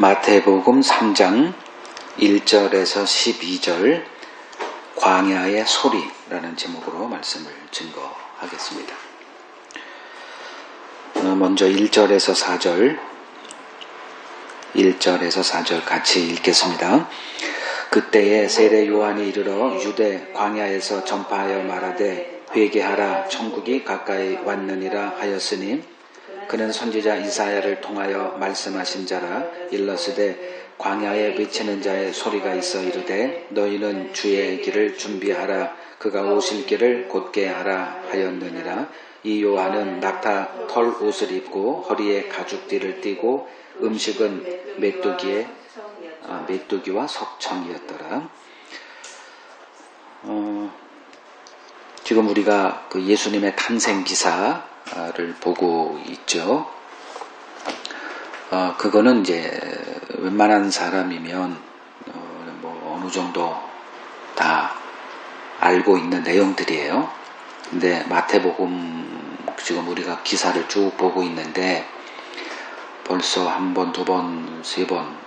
마태복음 3장 1절에서 12절 광야의 소리라는 제목으로 말씀을 증거하겠습니다. 먼저 1절에서 4절 같이 읽겠습니다. 그때에 세례 요한이 이르러 유대 광야에서 전파하여 말하되 회개하라 천국이 가까이 왔느니라 하였으니 그는 선지자 이사야를 통하여 말씀하신 자라. 일러스되 광야에 외치는 자의 소리가 있어 이르되 너희는 주의 길을 준비하라 그가 오실 길을 곧게 하라 하였느니라. 이 요한은 낙타 털 옷을 입고 허리에 가죽띠를 띠고 음식은 메뚜기와 석청이었더라. 지금 우리가 그 예수님의 탄생 기사를 보고 있죠. 그거는 이제 웬만한 사람이면 어느 정도 다 알고 있는 내용들이에요. 근데 마태복음 지금 우리가 기사를 쭉 보고 있는데 벌써 한 번, 두 번, 세 번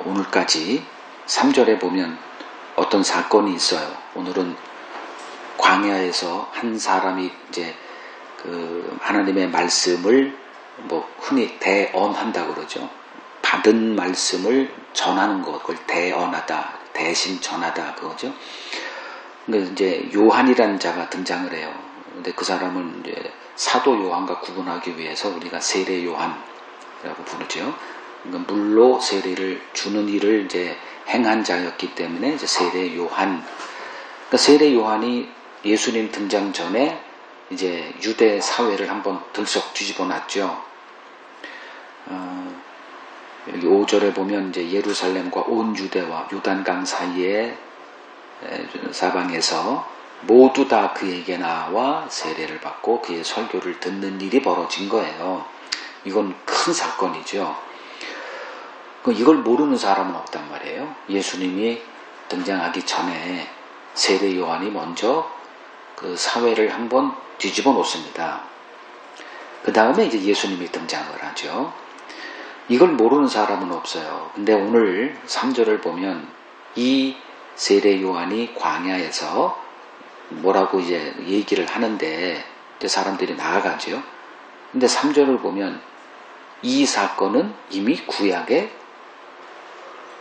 오늘까지 3절에 보면 어떤 사건이 있어요. 오늘은 광야에서 한 사람이 이제 그 하나님의 말씀을 흔히 대언한다고 그러죠. 받은 말씀을 전하는 것, 그걸 대언하다, 대신 전하다 그거죠. 근데 이제 요한이라는 자가 등장을 해요. 근데 그 사람은 이제 사도 요한과 구분하기 위해서 우리가 세례 요한이라고 부르죠. 그러니까 물로 세례를 주는 일을 이제 행한 자였기 때문에 이제 세례 요한. 그러니까 세례 요한이 예수님 등장 전에 이제 유대 사회를 한번 들썩 뒤집어 놨죠. 여기 5절에 보면 이제 예루살렘과 온 유대와 요단강 사이에 사방에서 모두 다 그에게 나와 세례를 받고 그의 설교를 듣는 일이 벌어진 거예요. 이건 큰 사건이죠. 이걸 모르는 사람은 없단 말이에요. 예수님이 등장하기 전에 세례 요한이 먼저 그 사회를 한번 뒤집어 놓습니다. 그 다음에 이제 예수님이 등장을 하죠. 이걸 모르는 사람은 없어요. 근데 오늘 3절을 보면 이 세례 요한이 광야에서 뭐라고 이제 얘기를 하는데 이제 사람들이 나아가죠. 근데 3절을 보면 이 사건은 이미 구약에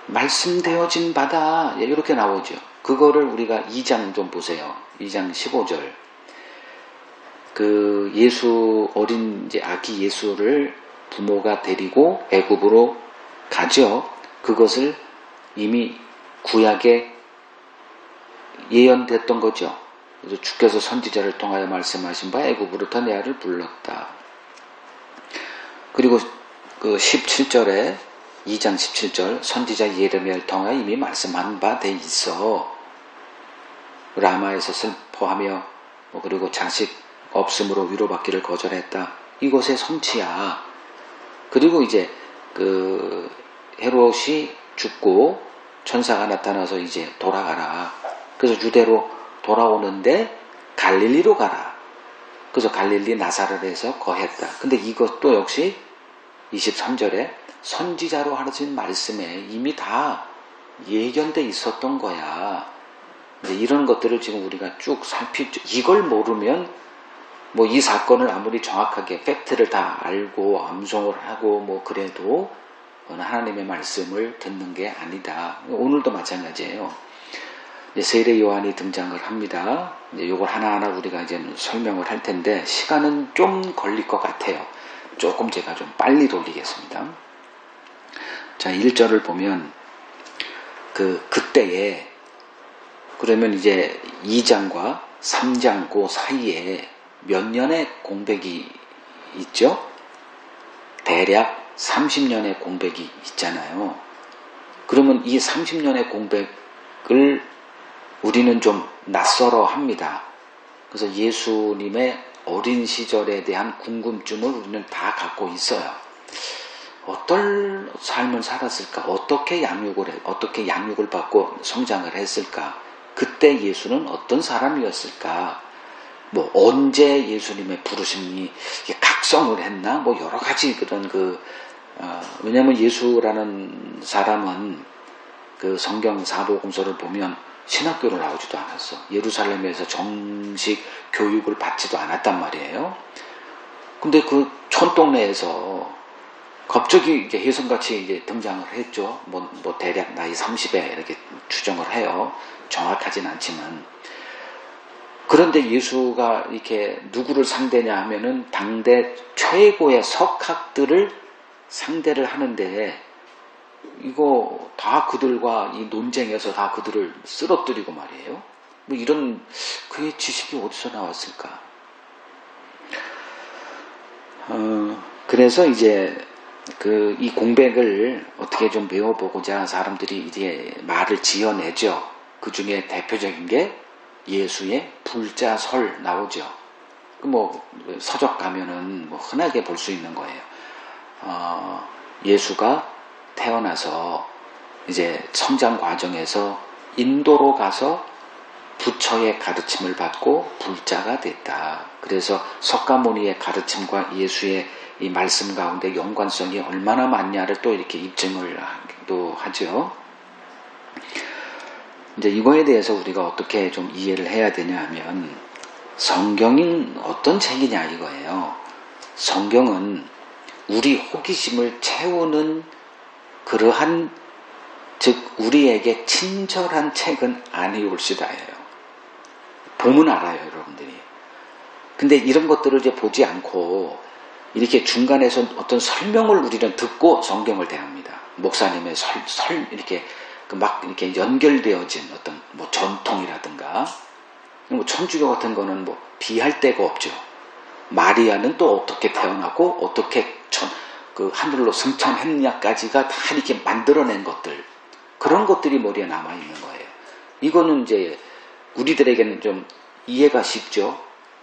말씀되어진 바다 이렇게 나오죠. 그거를 우리가 2장 좀 보세요. 2장 15절. 그 예수 어린 이제 아기 예수를 부모가 데리고 애굽으로 가죠. 그것을 이미 구약에 예언됐던 거죠. 그래서 주께서 선지자를 통하여 말씀하신 바 애굽으로부터 내 아를 불렀다. 그리고 그 17절에 2장 17절 선지자 예레미야를 통하여 이미 말씀한 바 돼 있어. 라마에서 슬퍼하며 그리고 자식 없음으로 위로받기를 거절했다. 이것의 성취야. 그리고 이제 그 헤롯이 죽고 천사가 나타나서 이제 돌아가라. 그래서 유대로 돌아오는데 갈릴리로 가라. 그래서 갈릴리 나사렛에서 거했다. 근데 이것도 역시 23절에 선지자로 하신 말씀에 이미 다 예견돼 있었던 거야. 이제 이런 것들을 지금 우리가 쭉 살피죠. 이걸 모르면 이 사건을 아무리 정확하게 팩트를 다 알고 암송을 하고 그래도 하나님의 말씀을 듣는 게 아니다. 오늘도 마찬가지예요. 이제 세례 요한이 등장을 합니다. 이제 이걸 하나하나 우리가 이제 설명을 할 텐데 시간은 좀 걸릴 것 같아요. 조금 제가 좀 빨리 돌리겠습니다. 자, 1절을 보면 그때에 그러면 이제 2장과 3장 그 사이에 몇 년의 공백이 있죠? 대략 30년의 공백이 있잖아요. 그러면 이 30년의 공백을 우리는 좀 낯설어 합니다. 그래서 예수님의 어린 시절에 대한 궁금증을 우리는 다 갖고 있어요. 어떤 삶을 살았을까? 어떻게 양육을 받고 성장을 했을까? 그때 예수는 어떤 사람이었을까? 언제 예수님의 부르심이 각성을 했나? 여러 가지 그런 왜냐하면 예수라는 사람은 그 성경 사복음서를 보면 신학교를 나오지도 않았어. 예루살렘에서 정식 교육을 받지도 않았단 말이에요. 근데 그 촌동네에서 갑자기 이제 혜성같이 이제 등장을 했죠. 뭐 대략 나이 30에 이렇게 추정을 해요. 정확하진 않지만. 그런데 예수가 이렇게 누구를 상대냐 하면은 당대 최고의 석학들을 상대를 하는데 이거 다 그들과 이 논쟁에서 다 그들을 쓰러뜨리고 말이에요. 뭐 이런 그의 지식이 어디서 나왔을까? 그래서 이제 이 공백을 어떻게 좀 메워보고자 사람들이 이제 말을 지어내죠. 그 중에 대표적인 게 예수의 불자설 나오죠. 뭐 서적 가면은 뭐 흔하게 볼 수 있는 거예요. 예수가 태어나서 이제 성장 과정에서 인도로 가서 부처의 가르침을 받고 불자가 됐다. 그래서 석가모니의 가르침과 예수의 이 말씀 가운데 연관성이 얼마나 많냐를 또 이렇게 입증을 또 하죠. 이제 이거에 대해서 우리가 어떻게 좀 이해를 해야 되냐 하면 성경은 어떤 책이냐 이거예요. 성경은 우리 호기심을 채우는 그러한 즉 우리에게 친절한 책은 아니올시다예요. 보면 알아요, 여러분들이. 근데 이런 것들을 이제 보지 않고 이렇게 중간에서 어떤 설명을 우리는 듣고 성경을 대합니다. 목사님의 이렇게 막 이렇게 연결되어진 어떤 뭐 전통이라든가 뭐 천주교 같은 거는 뭐 비할 데가 없죠. 마리아는 또 어떻게 태어나고 어떻게 그 하늘로 승천했냐까지가 다 이렇게 만들어낸 것들 그런 것들이 머리에 남아 있는 거예요. 이거는 이제 우리들에게는 좀 이해가 쉽죠.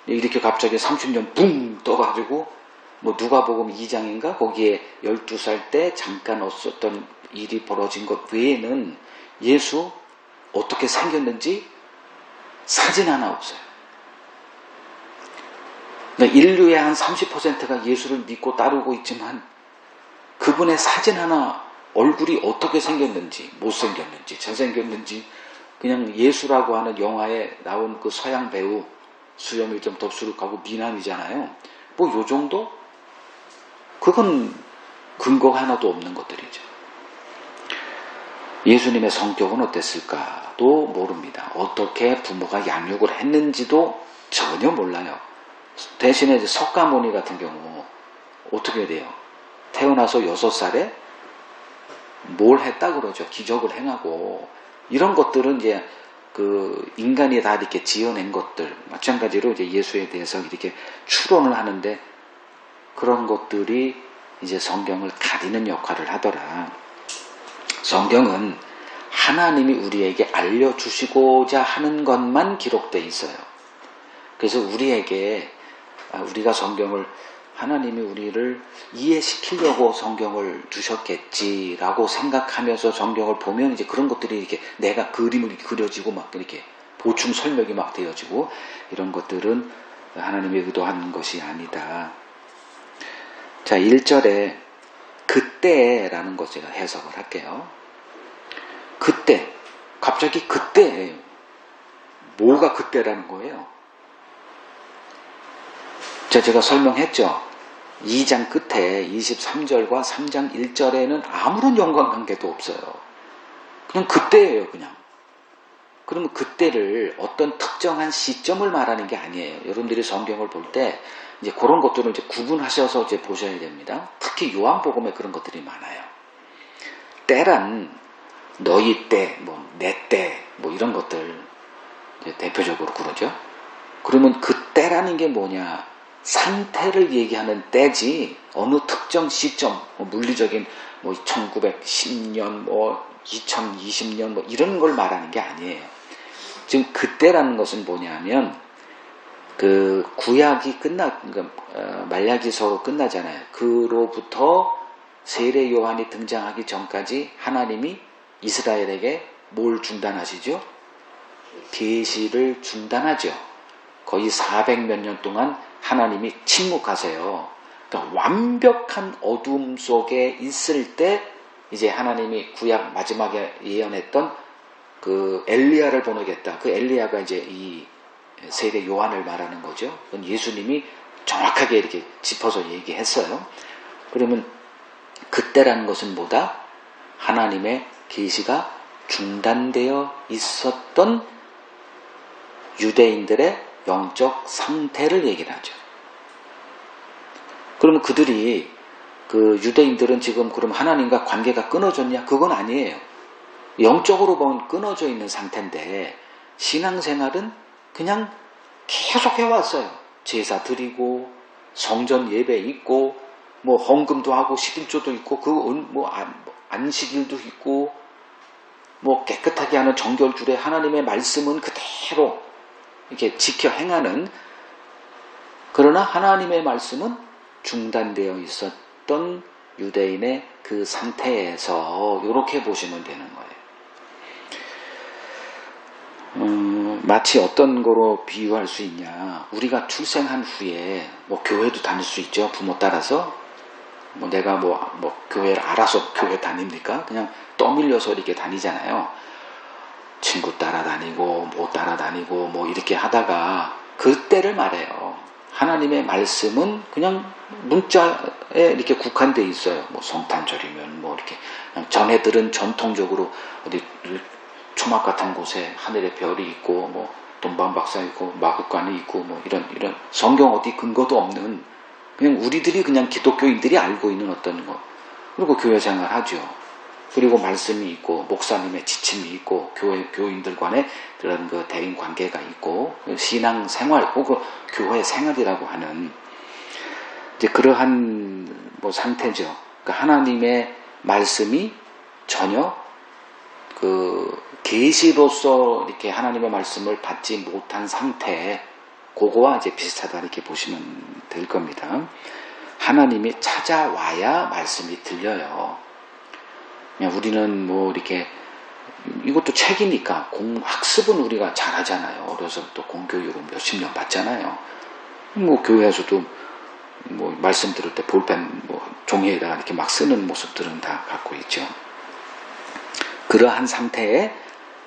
이렇게 갑자기 30년 붕 떠가지고 뭐 누가복음 2장인가 거기에 12살 때 잠깐 없었던 일이 벌어진 것 외에는 예수 어떻게 생겼는지 사진 하나 없어요. 그러니까 인류의 한 30%가 예수를 믿고 따르고 있지만 그분의 사진 하나 얼굴이 어떻게 생겼는지 못생겼는지 잘생겼는지 그냥 예수라고 하는 영화에 나온 그 서양 배우 수염이 좀 덥수룩하고 미남이잖아요. 뭐 요 정도? 그건 근거가 하나도 없는 것들이죠. 예수님의 성격은 어땠을까도 모릅니다. 어떻게 부모가 양육을 했는지도 전혀 몰라요. 대신에 이제 석가모니 같은 경우 어떻게 돼요? 태어나서 6살에 뭘 했다 그러죠. 기적을 행하고 이런 것들은 이제 그 인간이 다 이렇게 지어낸 것들 마찬가지로 이제 예수에 대해서 이렇게 추론을 하는데 그런 것들이 이제 성경을 가리는 역할을 하더라. 성경은 하나님이 우리에게 알려주시고자 하는 것만 기록되어 있어요. 그래서 우리가 성경을 하나님이 우리를 이해시키려고 성경을 주셨겠지라고 생각하면서 성경을 보면 이제 그런 것들이 이렇게 내가 그림을 그려지고 막 이렇게 보충 설명이 막 되어지고 이런 것들은 하나님이 의도한 것이 아니다. 자, 1절에 그때라는 것 제가 해석을 할게요. 그때, 갑자기 그때예요. 뭐가 그때라는 거예요? 제가 설명했죠. 2장 끝에 23절과 3장 1절에는 아무런 연관관계도 없어요. 그냥 그때예요, 그냥. 그러면 그때를 어떤 특정한 시점을 말하는 게 아니에요. 여러분들이 성경을 볼 때 이제 그런 것들을 이제 구분하셔서 이제 보셔야 됩니다. 특히 요한복음에 그런 것들이 많아요. 때란 너희 때, 뭐 내 때, 뭐 이런 것들 이제 대표적으로 그러죠. 그러면 그 때라는 게 뭐냐? 상태를 얘기하는 때지 어느 특정 시점, 뭐 물리적인 뭐 1910년, 뭐 2020년 뭐 이런 걸 말하는 게 아니에요. 지금 그때라는 것은 뭐냐면 그 구약이 말라기서 끝나잖아요. 그로부터 세례 요한이 등장하기 전까지 하나님이 이스라엘에게 뭘 중단하시죠? 계시를 중단하죠. 거의 400몇 년 동안 하나님이 침묵하세요. 그러니까 완벽한 어둠 속에 있을 때 이제 하나님이 구약 마지막에 예언했던 그 엘리야를 보내겠다. 그 엘리야가 이제 이 세례 요한을 말하는 거죠. 그건 예수님이 정확하게 이렇게 짚어서 얘기했어요. 그러면 그때라는 것은 뭐다? 하나님의 계시가 중단되어 있었던 유대인들의 영적 상태를 얘기를 하죠. 그러면 그들이 그 유대인들은 지금 그럼 하나님과 관계가 끊어졌냐? 그건 아니에요. 영적으로 보면 끊어져 있는 상태인데 신앙생활은 그냥 계속 해왔어요. 제사 드리고 성전 예배 있고 뭐 헌금도 하고 11조도 있고 뭐 안식일도 있고 뭐 깨끗하게 하는 정결주례 하나님의 말씀은 그대로 이렇게 지켜 행하는, 그러나 하나님의 말씀은 중단되어 있었던 유대인의 그 상태에서 이렇게 보시면 되는 거예요. 마치 어떤 거로 비유할 수 있냐. 우리가 출생한 후에 뭐 교회도 다닐 수 있죠. 부모 따라서. 뭐 내가 뭐 교회를 알아서 교회 다닙니까? 그냥 떠밀려서 이렇게 다니잖아요. 친구 따라다니고 뭐 따라다니고 뭐 이렇게 하다가 그때를 말해요. 하나님의 말씀은 그냥 문자에 이렇게 국한되어 있어요. 뭐 성탄절이면 뭐 이렇게 전해들은 전통적으로 어디 초막 같은 곳에 하늘에 별이 있고 뭐 동방박사 있고 마국간이 있고 뭐 이런 성경 어디 근거도 없는 그냥 우리들이 그냥 기독교인들이 알고 있는 어떤 거. 그리고 교회 생활 하죠. 그리고 말씀이 있고 목사님의 지침이 있고 교인들 간의 그런 그 대인 관계가 있고 신앙 생활 혹은 교회 생활이라고 하는 이제 그러한 뭐 상태죠. 그러니까 하나님의 말씀이 전혀 그 계시로서 이렇게 하나님의 말씀을 받지 못한 상태, 그거와 이제 비슷하다 이렇게 보시면 될 겁니다. 하나님이 찾아와야 말씀이 들려요. 그냥 우리는 뭐 이렇게 이것도 책이니까 학습은 우리가 잘하잖아요. 어려서부터 공교육을 몇십 년 받잖아요. 뭐 교회에서도 뭐 말씀 들을 때 볼펜 뭐 종이에다가 이렇게 막 쓰는 모습들은 다 갖고 있죠. 그러한 상태에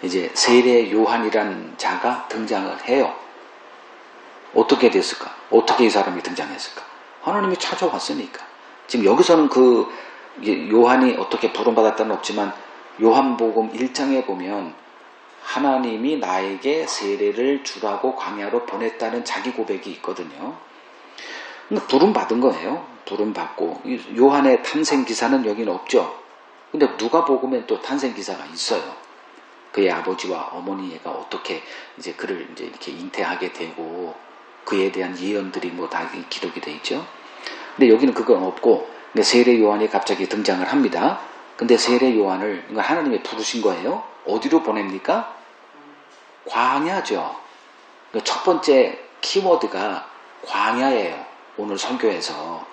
이제 세례 요한이란 자가 등장을 해요. 어떻게 됐을까? 어떻게 이 사람이 등장했을까? 하나님이 찾아왔으니까. 지금 여기서는 그 요한이 어떻게 부름받았다는 없지만 요한복음 1장에 보면 하나님이 나에게 세례를 주라고 광야로 보냈다는 자기 고백이 있거든요. 부름받은 거예요. 부름받고 요한의 탄생 기사는 여기는 없죠. 근데 누가복음엔 또 탄생 기사가 있어요. 그의 아버지와 어머니가 어떻게 이제 그를 이제 이렇게 잉태하게 되고 그에 대한 예언들이 뭐 다 기록이 돼 있죠. 근데 여기는 그건 없고 세례 요한이 갑자기 등장을 합니다. 근데 세례 요한을 하나님이 부르신 거예요. 어디로 보냅니까? 광야죠. 첫 번째 키워드가 광야예요. 오늘 설교에서.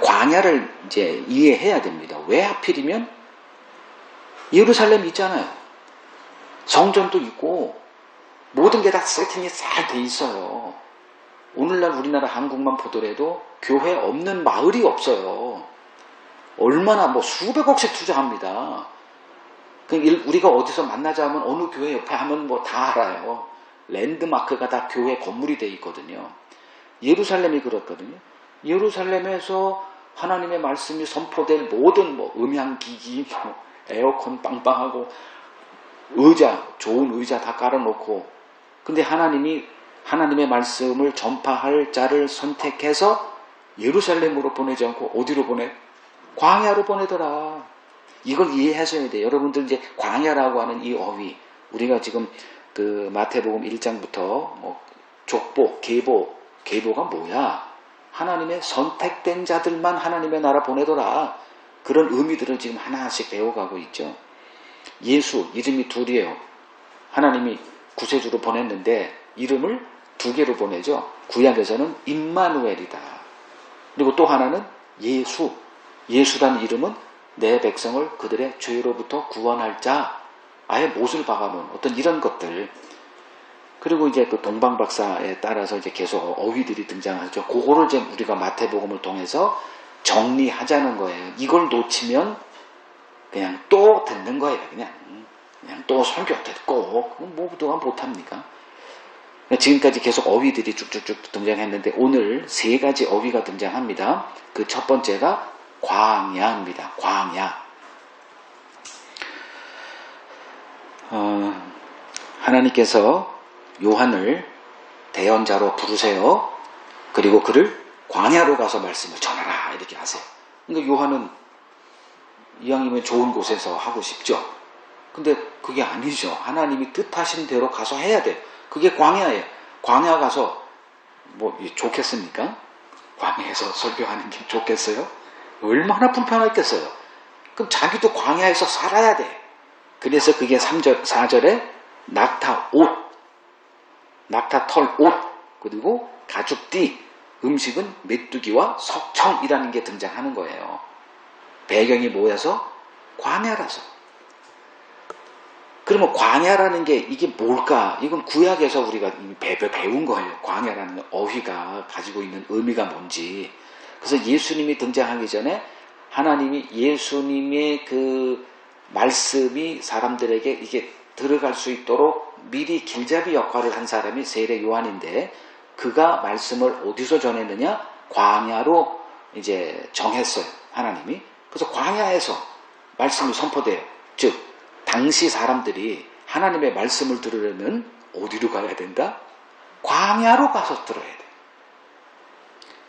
광야를 이제 이해해야 됩니다. 왜 하필이면 예루살렘 있잖아요. 성전도 있고 모든 게 다 세팅이 잘 돼 있어요. 오늘날 우리나라 한국만 보더라도 교회 없는 마을이 없어요. 얼마나 뭐 수백억씩 투자합니다. 우리가 어디서 만나자 하면 어느 교회 옆에 하면 뭐 다 알아요. 랜드마크가 다 교회 건물이 돼 있거든요. 예루살렘이 그렇거든요. 예루살렘에서 하나님의 말씀이 선포될 모든 뭐 음향기기, 뭐 에어컨 빵빵하고 의자, 좋은 의자 다 깔아놓고, 근데 하나님의 말씀을 전파할 자를 선택해서 예루살렘으로 보내지 않고 어디로 보내? 광야로 보내더라. 이걸 이해하셔야 돼요. 여러분들 이제 광야라고 하는 이 어휘, 우리가 지금 그 마태복음 1장부터 뭐 족보, 계보가 뭐야? 하나님의 선택된 자들만 하나님의 나라 보내더라. 그런 의미들을 지금 하나씩 배워가고 있죠. 예수, 이름이 둘이에요. 하나님이 구세주로 보냈는데 이름을 두 개로 보내죠. 구약에서는 임마누엘이다. 그리고 또 하나는 예수. 예수라는 이름은 내 백성을 그들의 죄로부터 구원할 자. 아예 못을 박아놓은 어떤 이런 것들. 그리고 이제 그 동방박사에 따라서 이제 계속 어휘들이 등장하죠. 그거를 이제 우리가 마태복음을 통해서 정리하자는 거예요. 이걸 놓치면 그냥 또 듣는 거예요. 그냥 또 설교 듣고 뭐 누가 못합니까? 지금까지 계속 어휘들이 쭉쭉쭉 등장했는데 오늘 세 가지 어휘가 등장합니다. 그 첫 번째가 광야입니다. 광야. 하나님께서 요한을 대언자로 부르세요. 그리고 그를 광야로 가서 말씀을 전하라 이렇게 하세요. 그러니까 요한은 이왕이면 좋은 곳에서 하고 싶죠. 근데 그게 아니죠. 하나님이 뜻하신 대로 가서 해야 돼요. 그게 광야예요. 광야 가서 뭐 좋겠습니까? 광야에서 설교하는 게 좋겠어요? 얼마나 불편했겠어요. 그럼 자기도 광야에서 살아야 돼. 그래서 그게 4절에 낙타 옷, 낙타 털 옷, 그리고 가죽띠, 음식은 메뚜기와 석청이라는 게 등장하는 거예요. 배경이 뭐여서? 광야라서. 그러면 광야라는 게 이게 뭘까? 이건 구약에서 우리가 이미 배운 거예요. 광야라는 어휘가 가지고 있는 의미가 뭔지. 그래서 예수님이 등장하기 전에 하나님이 예수님의 그 말씀이 사람들에게 이게 들어갈 수 있도록 미리 길잡이 역할을 한 사람이 세례 요한인데 그가 말씀을 어디서 전했느냐? 광야로 이제 정했어요. 하나님이. 그래서 광야에서 말씀이 선포돼요. 즉 당시 사람들이 하나님의 말씀을 들으려면 어디로 가야 된다? 광야로 가서 들어야 돼.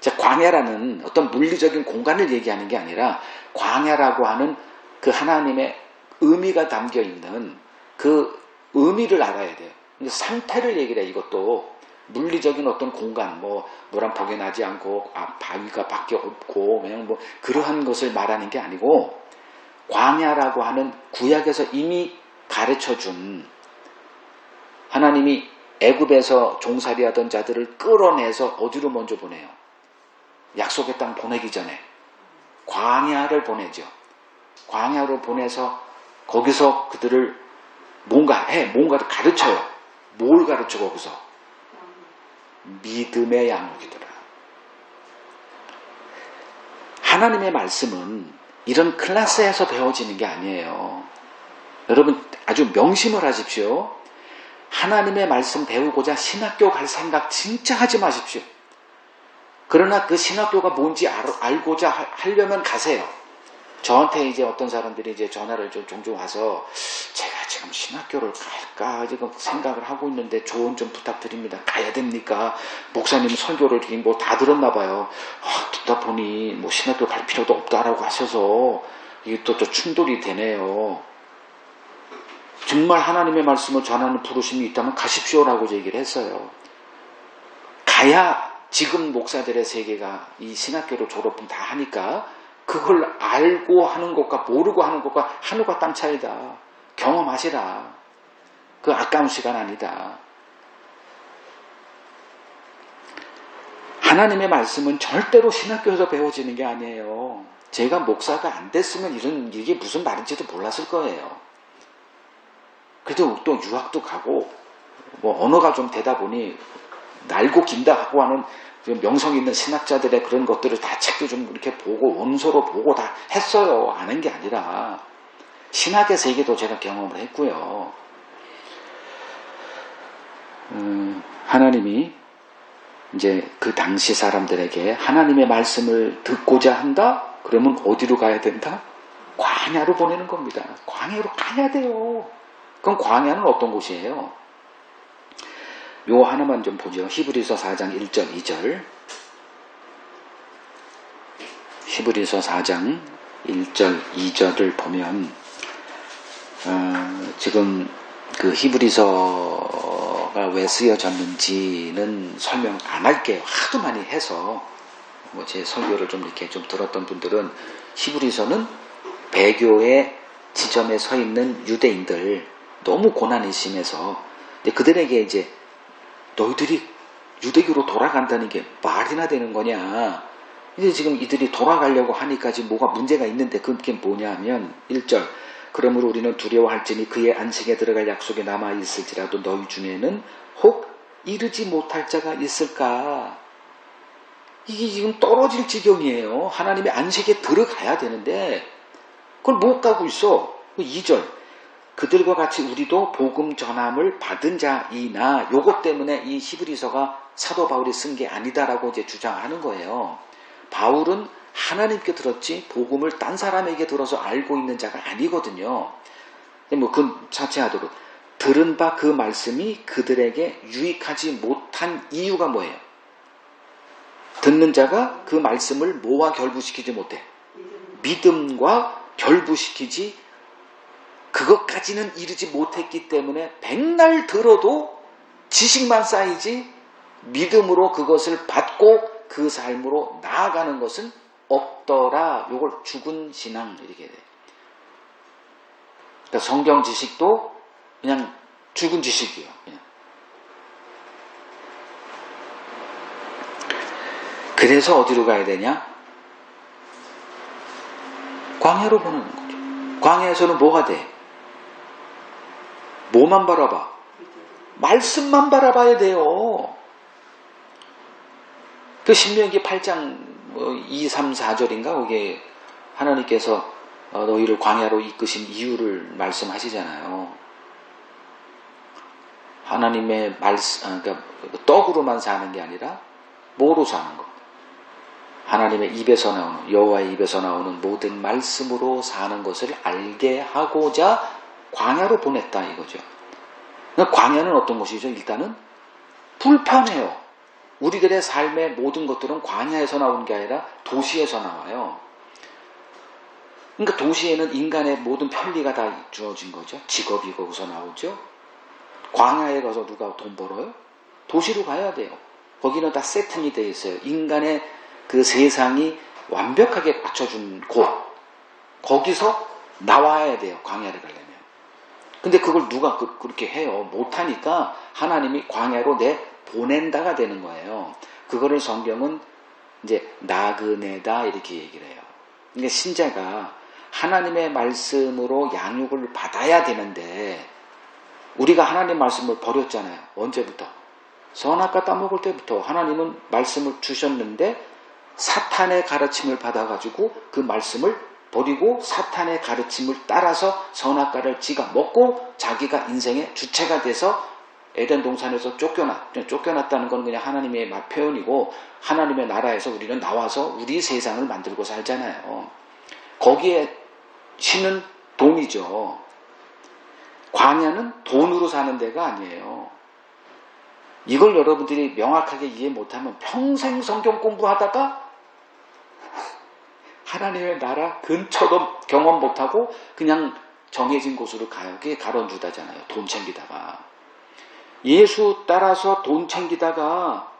자, 광야라는 어떤 물리적인 공간을 얘기하는 게 아니라 광야라고 하는 그 하나님의 의미가 담겨 있는 그 의미를 알아야 돼요. 상태를 얘기를 해. 이것도 물리적인 어떤 공간, 뭐 노란 폭이 나지 않고 바위가 밖에 없고 그냥 뭐 그러한 것을 말하는 게 아니고 광야라고 하는 구약에서 이미 가르쳐준 하나님이 애굽에서 종살이하던 자들을 끌어내서 어디로 먼저 보내요? 약속의 땅 보내기 전에 광야를 보내죠. 광야로 보내서 거기서 그들을 뭔가를 가르쳐요. 뭘 가르쳐 거기서? 믿음의 양육이더라. 하나님의 말씀은 이런 클래스에서 배워지는 게 아니에요. 여러분 아주 명심을 하십시오. 하나님의 말씀 배우고자 신학교 갈 생각 진짜 하지 마십시오. 그러나 그 신학교가 뭔지 알고자 하려면 가세요. 저한테 이제 어떤 사람들이 이제 전화를 좀 종종 와서 제가 지금 신학교를 갈까 지금 생각을 하고 있는데 조언 좀 부탁드립니다. 가야 됩니까? 목사님 설교를 뭐 다 들었나 봐요. 듣다 보니 뭐 신학교 갈 필요도 없다라고 하셔서 이게 또 충돌이 되네요. 정말 하나님의 말씀을 전하는 부르심이 있다면 가십시오라고 얘기를 했어요. 가야 지금 목사들의 세계가 이 신학교를 졸업은 다 하니까 그걸 알고 하는 것과 모르고 하는 것과 하늘과 땅 차이다. 경험하시라. 그 아까운 시간 아니다. 하나님의 말씀은 절대로 신학교에서 배워지는 게 아니에요. 제가 목사가 안 됐으면 이게 무슨 말인지도 몰랐을 거예요. 그래도 또 유학도 가고 뭐 언어가 좀 되다 보니 날고 긴다 하고 하는 명성 있는 신학자들의 그런 것들을 다 책도 좀 이렇게 보고 원서로 보고 다 했어요. 아는 게 아니라 신학의 세계도 제가 경험을 했고요. 하나님이 이제 그 당시 사람들에게 하나님의 말씀을 듣고자 한다? 그러면 어디로 가야 된다? 광야로 보내는 겁니다. 광야로 가야 돼요. 그럼 광야는 어떤 곳이에요? 요 하나만 좀 보죠. 히브리서 4장 1절 2절. 히브리서 4장 1절 2절을 보면 지금 그 히브리서가 왜 쓰여졌는지는 설명 안 할게요. 하도 많이 해서 뭐 제 설교를 좀 이렇게 좀 들었던 분들은 히브리서는 배교의 지점에 서 있는 유대인들 너무 고난이 심해서 그들에게 이제 너희들이 유대교로 돌아간다는 게 말이나 되는 거냐. 이제 지금 이들이 돌아가려고 하니까 지금 뭐가 문제가 있는데 그게 뭐냐 하면 1절 그러므로 우리는 두려워할지니 그의 안식에 들어갈 약속에 남아있을지라도 너희 중에는 혹 이르지 못할 자가 있을까? 이게 지금 떨어질 지경이에요. 하나님의 안식에 들어가야 되는데 그걸 못 가고 있어. 2절 그들과 같이 우리도 복음 전함을 받은 자이나 요것 때문에 이 히브리서가 사도 바울이 쓴 게 아니다라고 이제 주장하는 거예요. 바울은 하나님께 들었지 복음을 딴 사람에게 들어서 알고 있는 자가 아니거든요. 뭐 그 자체하도록 들은 바 그 말씀이 그들에게 유익하지 못한 이유가 뭐예요? 듣는 자가 그 말씀을 뭐와 결부시키지 못해? 믿음과 결부시키지 그것까지는 이르지 못했기 때문에 백날 들어도 지식만 쌓이지 믿음으로 그것을 받고 그 삶으로 나아가는 것은 없더라. 이걸 죽은 신앙 이렇게 돼. 그러니까 성경 지식도 그냥 죽은 지식이에요. 그냥. 그래서 어디로 가야 되냐? 광야로 보내는 거죠. 광야에서는 뭐가 돼? 뭐만 바라봐? 말씀만 바라봐야 돼요. 그 신명기 8장 2, 3, 4절인가? 거기에 하나님께서 너희를 광야로 이끄신 이유를 말씀하시잖아요. 하나님의 그러니까 떡으로만 사는 게 아니라 뭐로 사는 것? 하나님의 입에서 나오는 여호와의 입에서 나오는 모든 말씀으로 사는 것을 알게 하고자 광야로 보냈다 이거죠. 그러니까 광야는 어떤 것이죠? 일단은 불편해요. 우리들의 삶의 모든 것들은 광야에서 나오는 게 아니라 도시에서 나와요. 그러니까 도시에는 인간의 모든 편리가 다 주어진 거죠. 직업이 거기서 나오죠. 광야에 가서 누가 돈 벌어요? 도시로 가야 돼요. 거기는 다 세팅이 되어 있어요. 인간의 그 세상이 완벽하게 갖춰준 곳. 거기서 나와야 돼요. 광야를 가려면. 근데 그걸 누가 그렇게 해요? 못하니까 하나님이 광야로 보낸다가 되는 거예요. 그거를 성경은 이제 나그네다 이렇게 얘기를 해요. 그러니까 신자가 하나님의 말씀으로 양육을 받아야 되는데 우리가 하나님 말씀을 버렸잖아요. 언제부터? 선악과 따먹을 때부터 하나님은 말씀을 주셨는데 사탄의 가르침을 받아가지고 그 말씀을 버리고 사탄의 가르침을 따라서 선악과를 지가 먹고 자기가 인생의 주체가 돼서 에덴 동산에서 쫓겨났다는 건 그냥 하나님의 표현이고 하나님의 나라에서 우리는 나와서 우리 세상을 만들고 살잖아요. 거기에 신은 돈이죠. 광야는 돈으로 사는 데가 아니에요. 이걸 여러분들이 명확하게 이해 못하면 평생 성경 공부하다가 하나님의 나라 근처도 경험 못하고 그냥 정해진 곳으로 가요. 그게 가론주다잖아요. 돈 챙기다가. 예수 따라서 돈 챙기다가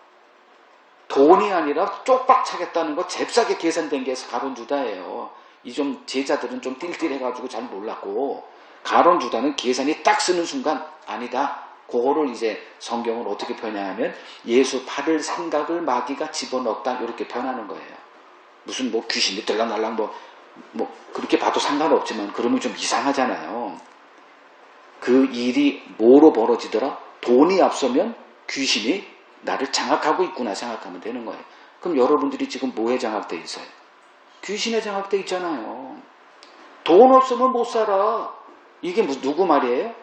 돈이 아니라 쪽박 차겠다는 거 잽싸게 계산된 게 가론주다예요. 이 좀 제자들은 좀 띨띨해가지고 잘 몰랐고 가론주다는 계산이 딱 쓰는 순간 아니다. 그거를 이제 성경을 어떻게 표현하냐면 예수 팔을 생각을 마귀가 집어넣었다 이렇게 표현하는 거예요. 무슨 뭐 귀신이 들락날락 뭐 그렇게 봐도 상관없지만 그러면 좀 이상하잖아요. 그 일이 뭐로 벌어지더라? 돈이 앞서면 귀신이 나를 장악하고 있구나 생각하면 되는 거예요. 그럼 여러분들이 지금 뭐에 장악되어 있어요? 귀신에 장악되어 있잖아요. 돈 없으면 못 살아. 이게 누구 말이에요?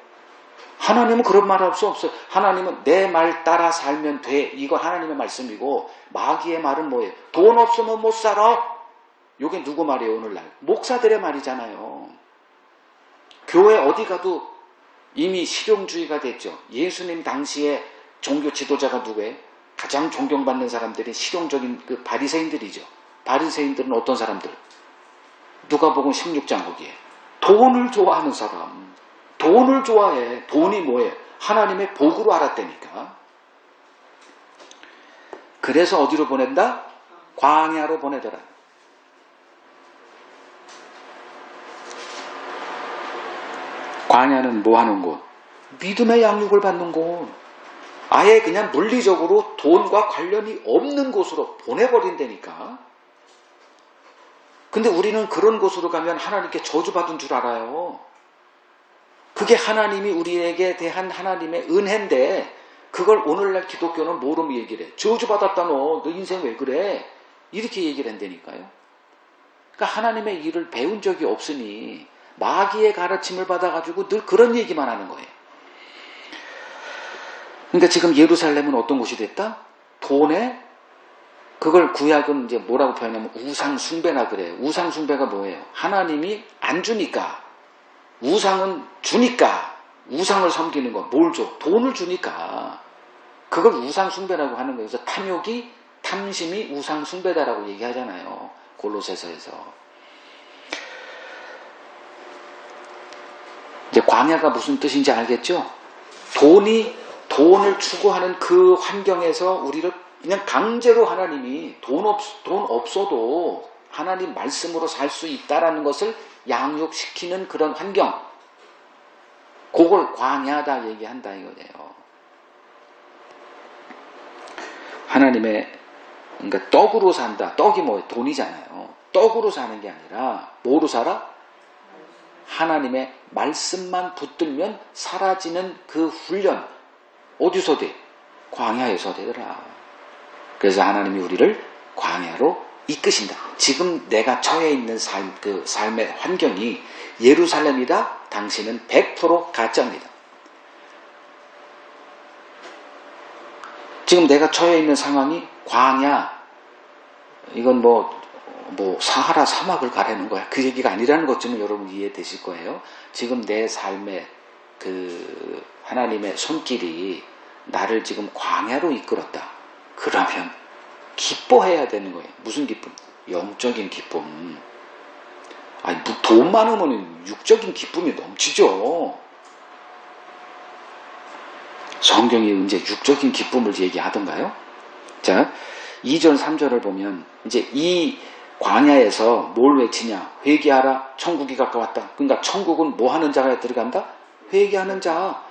하나님은 그런 말 할 수 없어요. 하나님은 내 말 따라 살면 돼. 이거 하나님의 말씀이고 마귀의 말은 뭐예요? 돈 없으면 못 살아. 이게 누구 말이에요 오늘날? 목사들의 말이잖아요. 교회 어디 가도 이미 실용주의가 됐죠. 예수님 당시에 종교 지도자가 누구예요? 가장 존경받는 사람들이 실용적인 그 바리새인들이죠. 바리새인들은 어떤 사람들? 누가복음 16장 거기에 돈을 좋아하는 사람. 돈을 좋아해. 돈이 뭐예요? 하나님의 복으로 알았다니까. 그래서 어디로 보낸다? 광야로 보내더라. 광야는 뭐 하는 곳? 믿음의 양육을 받는 곳. 아예 그냥 물리적으로 돈과 관련이 없는 곳으로 보내버린다니까. 근데 우리는 그런 곳으로 가면 하나님께 저주받은 줄 알아요. 그게 하나님이 우리에게 대한 하나님의 은혜인데 그걸 오늘날 기독교는 뭐로 얘기를 해? 저주받았다 너 인생 왜 그래? 이렇게 얘기를 한다니까요. 그러니까 하나님의 일을 배운 적이 없으니 마귀의 가르침을 받아가지고 늘 그런 얘기만 하는 거예요. 그러니까 지금 예루살렘은 어떤 곳이 됐다? 돈에 그걸 구약은 이제 뭐라고 표현하면 우상숭배나 그래요. 우상숭배가 뭐예요? 하나님이 안 주니까 우상은 주니까 우상을 섬기는 거. 뭘 줘? 돈을 주니까 그걸 우상숭배라고 하는 거예요. 그래서 탐욕이 탐심이 우상숭배다라고 얘기하잖아요. 골로새서에서. 이제 광야가 무슨 뜻인지 알겠죠? 돈을 추구하는 그 환경에서 우리를 그냥 강제로 하나님이 돈 없어도 하나님 말씀으로 살 수 있다라는 것을 양육시키는 그런 환경. 그걸 광야다 얘기한다 이거예요. 하나님의 그러니까 떡으로 산다. 떡이 뭐예요? 돈이잖아요. 떡으로 사는 게 아니라 뭐로 살아? 하나님의 말씀만 붙들면 사라지는 그 훈련. 어디서 돼? 광야에서 되더라. 그래서 하나님이 우리를 광야로 이끄신다. 지금 내가 처해 있는 삶의 환경이 예루살렘이다. 당신은 100% 가짜입니다. 지금 내가 처해 있는 상황이 광야, 이건 뭐 사하라 사막을 가라는 거야. 그 얘기가 아니라는 것쯤은 여러분 이해되실 거예요. 지금 내 삶의 그 하나님의 손길이 나를 지금 광야로 이끌었다. 그러면 기뻐해야 되는 거예요. 무슨 기쁨? 영적인 기쁨. 아니, 돈 많으면 육적인 기쁨이 넘치죠. 성경이 이제 육적인 기쁨을 얘기하던가요? 자, 2절, 3절을 보면 이제 이 광야에서 뭘 외치냐? 회개하라. 천국이 가까웠다. 그러니까 천국은 뭐 하는 자가 들어간다? 회개하는 자.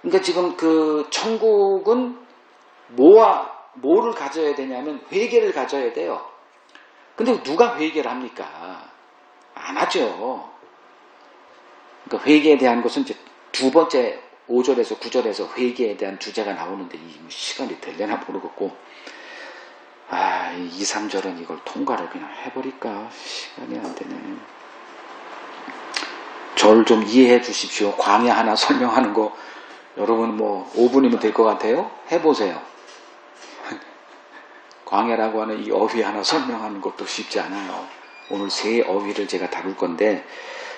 그러니까 지금 그 천국은 뭐를 가져야 되냐면 회개를 가져야 돼요. 근데 누가 회개를 합니까? 안 하죠. 그러니까 회개에 대한 것은 이제 두 번째 5절에서 9절에서 회개에 대한 주제가 나오는데 이 시간이 될려나 모르겠고 2, 3절은 이걸 통과를 그냥 해버릴까? 시간이 안 되네. 저를 좀 이해해 주십시오. 광야 하나 설명하는 거 여러분 뭐 5분이면 될 것 같아요? 해보세요. 광야라고 하는 이 어휘 하나 설명하는 것도 쉽지 않아요. 오늘 세 어휘를 제가 다룰 건데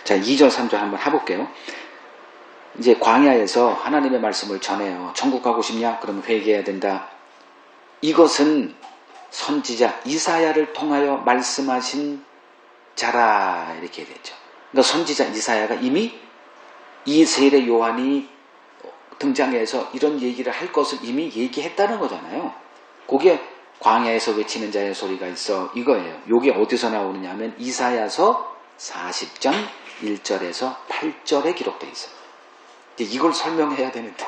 자 2절 3절 한번 해볼게요. 이제 광야에서 하나님의 말씀을 전해요. 천국 가고 싶냐? 그러면 회개해야 된다. 이것은 선지자 이사야를 통하여 말씀하신 자라 이렇게 되죠. 그러니까 선지자 이사야가 이미 이 세례 요한이 등장해서 이런 얘기를 할 것을 이미 얘기했다는 거잖아요. 그게 광야에서 외치는 자의 소리가 있어 이거예요. 이게 어디서 나오느냐 하면 이사야서 40장 1절에서 8절에 기록되어 있어요. 이걸 설명해야 되는데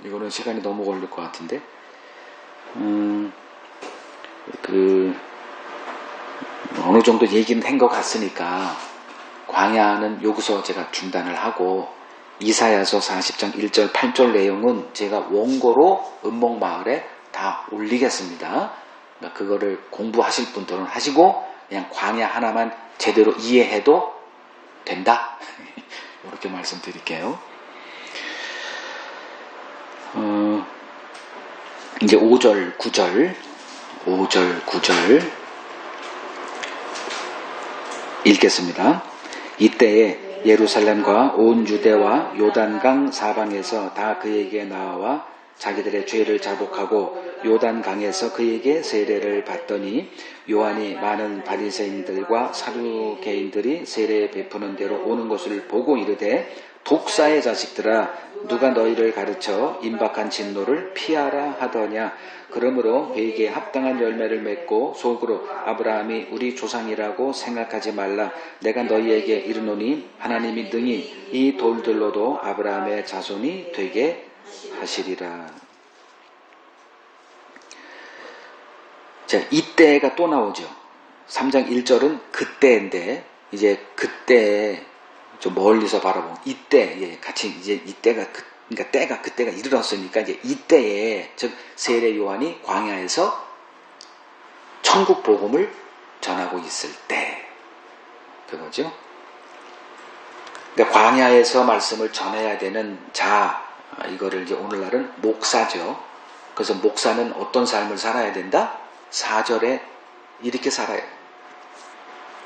이거는 시간이 너무 걸릴 것 같은데 어느 정도 얘기는 한 것 같으니까 광야는 여기서 제가 중단을 하고 이사야서 40장 1절 8절 내용은 제가 원고로 은목마을에 다 올리겠습니다. 그러니까 그거를 공부하실 분들은 하시고 그냥 광야 하나만 제대로 이해해도 된다. 이렇게 말씀드릴게요. 이제 5절 9절 읽겠습니다. 이때에 예루살렘과 온 유대와 요단강 사방에서 다 그에게 나와 자기들의 죄를 자복하고 요단강에서 그에게 세례를 받더니 요한이 많은 바리새인들과 사두개인들이 세례 베푸는 대로 오는 것을 보고 이르되 독사의 자식들아 누가 너희를 가르쳐 임박한 진노를 피하라 하더냐. 그러므로 회개에 합당한 열매를 맺고 속으로 아브라함이 우리 조상이라고 생각하지 말라. 내가 너희에게 이르노니 하나님이 능히 이 돌들로도 아브라함의 자손이 되게 하시리라. 자, 이때가 또 나오죠. 3장 1절은 그때인데 이제 그때 좀 멀리서 바라보면 이때 예, 같이 이제 이때가 그러니까 그때가 이르렀으니까 이제 이때에 즉 세례 요한이 광야에서 천국 복음을 전하고 있을 때 그거죠. 그러니까 광야에서 말씀을 전해야 되는 자 이거를 이제 오늘날은 목사죠. 그래서 목사는 어떤 삶을 살아야 된다? 4절에 이렇게 살아요.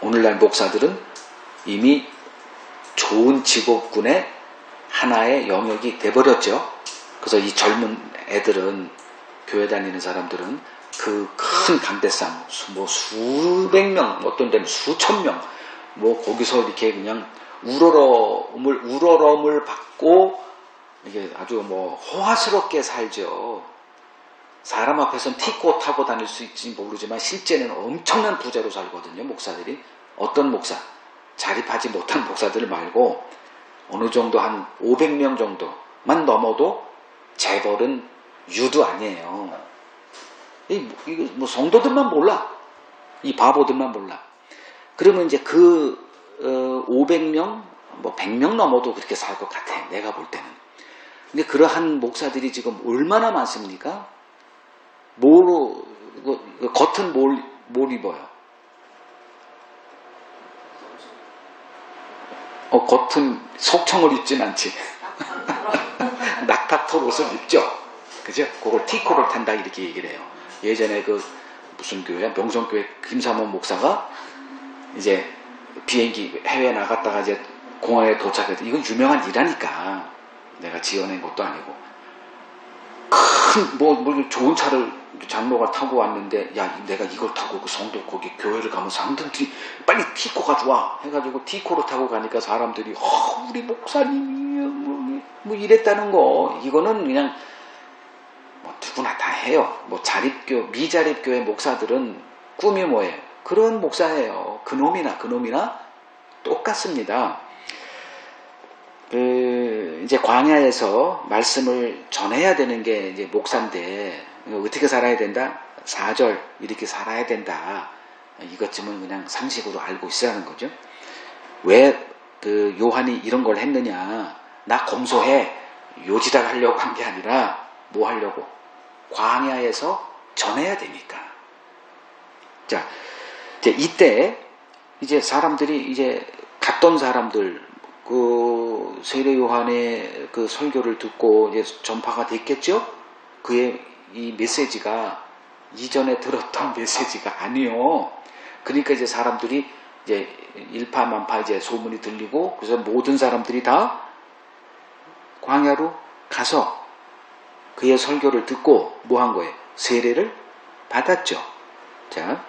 오늘날 목사들은 이미 좋은 직업군의 하나의 영역이 돼버렸죠. 그래서 이 젊은 애들은 교회 다니는 사람들은 그 큰 강대상 뭐 수백 명 어떤 데는 수천 명 뭐 거기서 이렇게 그냥 우러럼을 받고 이게 아주 뭐 호화스럽게 살죠. 사람 앞에서는 티코 타고 다닐 수 있을지 모르지만 실제는 엄청난 부자로 살거든요. 목사들이. 어떤 목사? 자립하지 못한 목사들 말고 어느 정도 한 500명 정도만 넘어도 재벌은 유도 아니에요. 이거 뭐 성도들만 몰라. 이 바보들만 몰라. 그러면 이제 그 500명, 뭐 100명 넘어도 그렇게 살 것 같아. 내가 볼 때는. 근데 그러한 목사들이 지금 얼마나 많습니까? 겉은 뭘 입어요? 겉은 속청을 입진 않지. 낙타털 옷을 입죠. 그죠? 그걸 티코를 탄다 이렇게 얘기를 해요. 예전에 그 무슨 교회, 명성교회 김삼원 목사가 이제 비행기 해외에 나갔다가 이제 공항에 도착해서 이건 유명한 일하니까 내가 지어낸 것도 아니고 큰 뭐 좋은 차를 장로가 타고 왔는데 야 내가 이걸 타고 그 성도 거기 교회를 가면 사람들이 빨리 티코 가져와 해가지고 티코를 타고 가니까 사람들이 우리 목사님이 뭐 이랬다는 거. 이거는 그냥 뭐 누구나 다 해요. 뭐 미자립교회 목사들은 꿈이 뭐예요? 그런 목사예요. 그놈이나 똑같습니다. 이제 광야에서 말씀을 전해야 되는 게 이제 목사인데 어떻게 살아야 된다? 4절 이렇게 살아야 된다. 이것쯤은 그냥 상식으로 알고 있어야 하는 거죠. 왜 그 요한이 이런 걸 했느냐? 나 검소해 요지랄 하려고 한 게 아니라 뭐 하려고? 광야에서 전해야 되니까. 자, 이제 이때 이제 사람들이 이제 갔던 사람들 그 세례 요한의 그 설교를 듣고 이제 전파가 됐겠죠? 그의 이 메시지가 이전에 들었던 메시지가 아니요. 그러니까 이제 사람들이 이제 일파만파 이제 소문이 들리고 그래서 모든 사람들이 다 광야로 가서 그의 설교를 듣고 뭐 한 거예요? 세례를 받았죠. 자,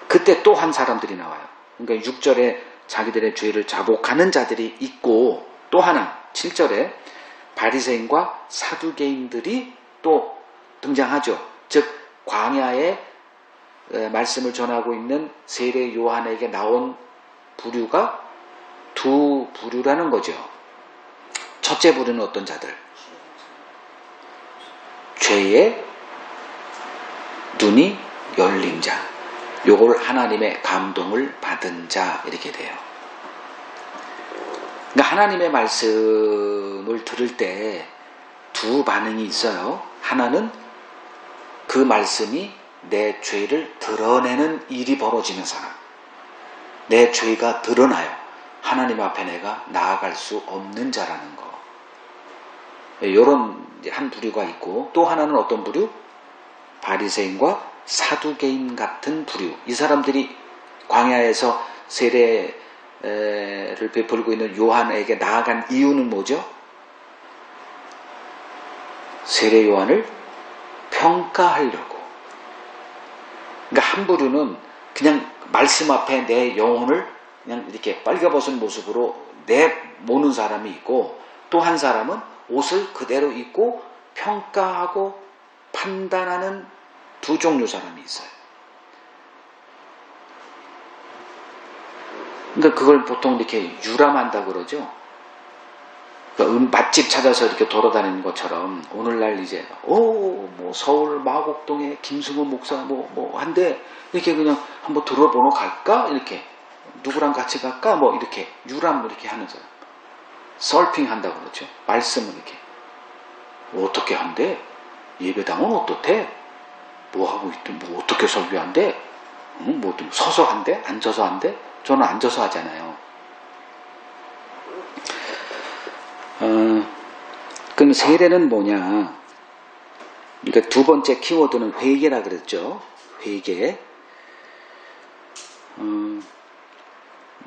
그때 또 한 사람들이 나와요. 그러니까 6절에 자기들의 죄를 자복하는 자들이 있고 또 하나 7절에 바리새인과 사두개인들이 또 등장하죠. 즉 광야에 말씀을 전하고 있는 세례 요한에게 나온 부류가 두 부류라는 거죠. 첫째 부류는 어떤 자들? 죄의 눈이 열린 자. 요걸 하나님의 감동을 받은 자 이렇게 돼요. 그러니까 하나님의 말씀을 들을 때 두 반응이 있어요. 하나는 그 말씀이 내 죄를 드러내는 일이 벌어지는 사람. 내 죄가 드러나요. 하나님 앞에 내가 나아갈 수 없는 자라는 거. 이런 한 부류가 있고 또 하나는 어떤 부류? 바리새인과 사두개인 같은 부류. 이 사람들이 광야에서 세례를 베풀고 있는 요한에게 나아간 이유는 뭐죠? 세례 요한을 평가하려고. 그러니까 한 부류는 그냥 말씀 앞에 내 영혼을 그냥 이렇게 빨개벗은 모습으로 내모는 사람이 있고 또 한 사람은 옷을 그대로 입고 평가하고 판단하는 두 종류 사람이 있어요. 그러니까 그걸 보통 이렇게 유람한다 그러죠. 그러니까 맛집 찾아서 이렇게 돌아다니는 것처럼 오늘날 이제 뭐 서울 마곡동에 김승호 목사 뭐 한데 이렇게 그냥 한번 들어보러 갈까 이렇게 누구랑 같이 갈까? 뭐 이렇게 유람 이렇게 하는 사람. 서핑 한다고 그러죠. 말씀을 이렇게. 어떻게 한대? 예배당은 어떻대? 뭐 하고 있든 뭐 어떻게 설교한대? 뭐 서서 한대? 앉아서 한대? 저는 앉아서 하잖아요. 그럼 세례는 뭐냐? 그러니까 두 번째 키워드는 회개라 그랬죠. 회개. 그러니까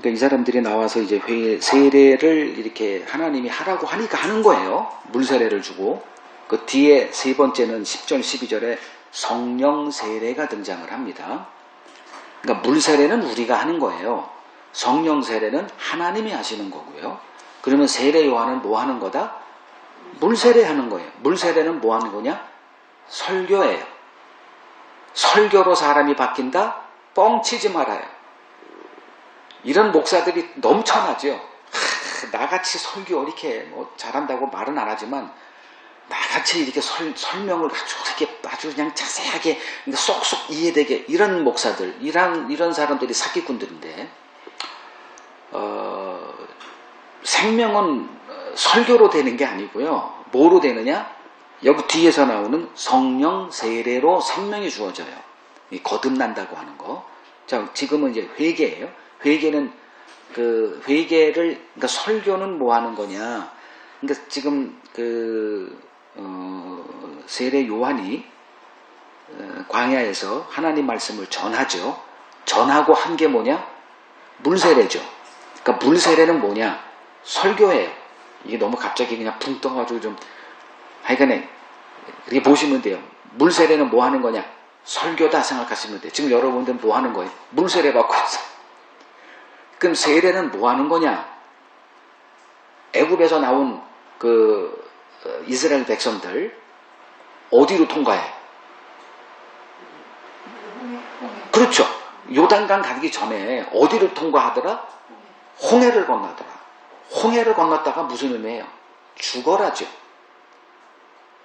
이 사람들이 나와서 이제 세례를 이렇게 하나님이 하라고 하니까 하는 거예요. 물세례를 주고. 그 뒤에 세 번째는 10절, 12절에 성령 세례가 등장을 합니다. 그러니까 물세례는 우리가 하는 거예요. 성령 세례는 하나님이 하시는 거고요. 그러면 세례 요한은 뭐 하는 거다? 물세례 하는 거예요. 물세례는 뭐 하는 거냐? 설교예요. 설교로 사람이 바뀐다? 뻥치지 말아요. 이런 목사들이 넘쳐나죠. 나같이 설교 이렇게 뭐 잘한다고 말은 안 하지만 나같이 이렇게 설명을 아주 그냥 자세하게 쏙쏙 이해되게 이런 목사들, 이런 사람들이 사기꾼들인데 생명은 설교로 되는 게 아니고요. 뭐로 되느냐? 여기 뒤에서 나오는 성령 세례로 생명이 주어져요. 거듭난다고 하는 거. 자, 지금은 이제 회개예요. 회개는 그러니까 설교는 뭐 하는 거냐? 그러니까 지금 세례 요한이 광야에서 하나님 말씀을 전하죠. 전하고 한 게 뭐냐? 물세례죠. 그러니까 물세례는 뭐냐? 설교예요. 이게 너무 갑자기 그냥 붕 떠가지고 좀 하여간에 그렇게 보시면 돼요. 물세례는 뭐 하는 거냐? 설교다 생각하시면 돼요. 지금 여러분들 뭐 하는 거예요? 물세례 받고 있어요. 그럼 세례는 뭐 하는 거냐? 애굽에서 나온 이스라엘 백성들 어디로 통과해? 그렇죠. 요단강 가기 전에 어디를 통과하더라? 홍해를 건너더라. 홍해를 건넜다가 무슨 의미예요? 죽어라죠.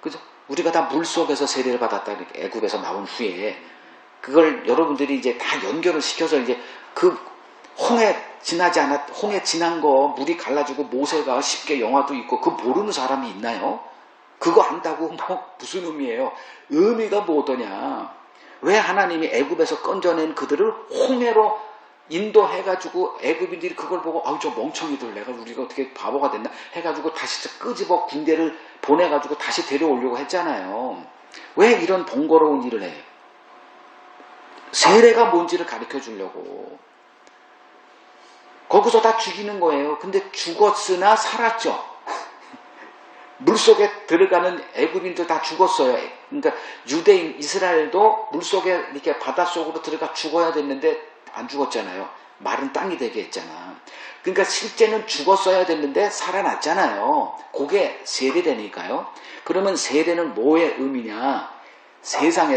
그죠? 우리가 다 물속에서 세례를 받았다. 이렇게 애굽에서 나온 후에 그걸 여러분들이 이제 다 연결을 시켜서 이제 그 홍해 지난 거 물이 갈라지고 모세가 쉽게 영화도 있고 그 모르는 사람이 있나요? 그거 안다고 뭐 무슨 의미예요? 의미가 뭐더냐? 왜 하나님이 애굽에서 건져낸 그들을 홍해로 인도해가지고 애굽인들이 그걸 보고 아우 저 멍청이들 우리가 어떻게 바보가 됐나 해가지고 다시 끄집어 군대를 보내가지고 다시 데려오려고 했잖아요. 왜 이런 번거로운 일을 해요? 세례가 뭔지를 가르쳐 주려고. 거기서 다 죽이는 거예요. 근데 죽었으나 살았죠. 물속에 들어가는 애굽인들 다 죽었어요. 그러니까 유대인 이스라엘도 물속에 이렇게 바닷속으로 들어가 죽어야 됐는데 안 죽었잖아요. 마른 땅이 되게 했잖아. 그러니까 실제는 죽었어야 됐는데 살아났잖아요. 그게 세례되니까요. 그러면 세례는 뭐의 의미냐? 세상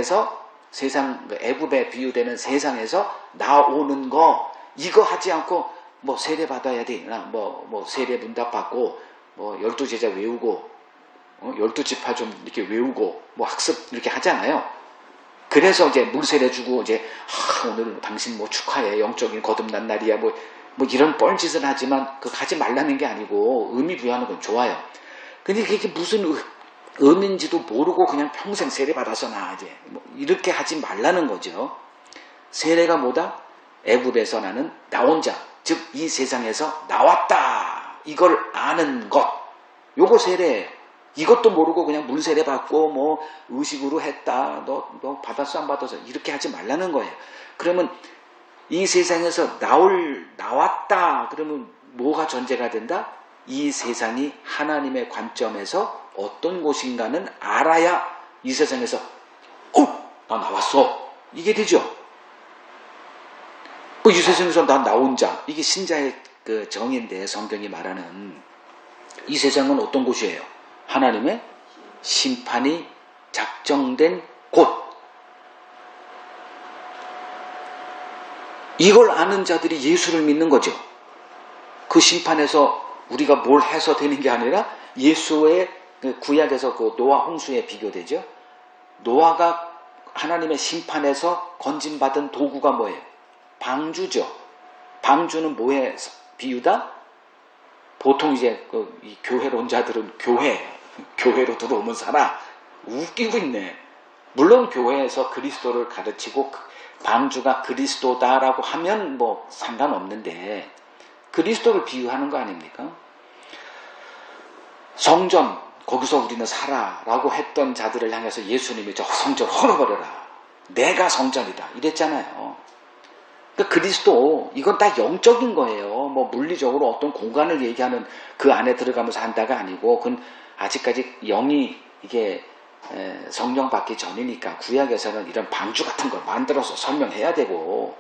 애굽에 비유되는 세상에서 나오는 거 이거 하지 않고 뭐 세례 받아야 되나 뭐 세례 문답 받고 뭐 12제자 외우고 12지파 좀 이렇게 외우고 뭐 학습 이렇게 하잖아요. 그래서 이제 물세례 주고 이제 오늘 당신 뭐 축하해 영적인 거듭난 날이야 뭐 이런 뻘짓을 하지만 그거 하지 말라는 게 아니고 의미 부여하는 건 좋아요. 근데 그게 무슨 의미인지도 모르고 그냥 평생 세례 받아서 이제 뭐 이렇게 하지 말라는 거죠. 세례가 뭐다? 애굽에서 나는 나온 자, 즉 이 세상에서 나왔다. 이걸 아는 것. 요거 세례예요. 이것도 모르고 그냥 물세례 받고 뭐 의식으로 했다. 너 받았어 안 받았어 이렇게 하지 말라는 거예요. 그러면 이 세상에서 나왔다. 그러면 뭐가 전제가 된다? 이 세상이 하나님의 관점에서 어떤 곳인가는 알아야 이 세상에서 나 나왔어. 이게 되죠. 이 세상에서 나 나온 자. 이게 신자의 그 정의인데 성경이 말하는 이 세상은 어떤 곳이에요? 하나님의 심판이 작정된 곳. 이걸 아는 자들이 예수를 믿는 거죠. 그 심판에서 우리가 뭘 해서 되는 게 아니라 예수의 구약에서 그 노아 홍수에 비교되죠. 노아가 하나님의 심판에서 건진받은 도구가 뭐예요? 방주죠. 방주는 뭐에 비유다? 보통 이제 이 교회론자들은 교회로 들어오면 살아. 웃기고 있네. 물론 교회에서 그리스도를 가르치고 방주가 그리스도다라고 하면 뭐 상관없는데 그리스도를 비유하는 거 아닙니까? 성전 거기서 우리는 살아라고 했던 자들을 향해서 예수님이 저 성전 헐어버려라. 내가 성전이다 이랬잖아요. 그러니까 그리스도 이건 다 영적인 거예요. 뭐 물리적으로 어떤 공간을 얘기하는 그 안에 들어가면서 한다가 아니고 그건 아직까지 영이 이게 성령 받기 전이니까 구약에서는 이런 방주 같은 걸 만들어서 설명해야 되고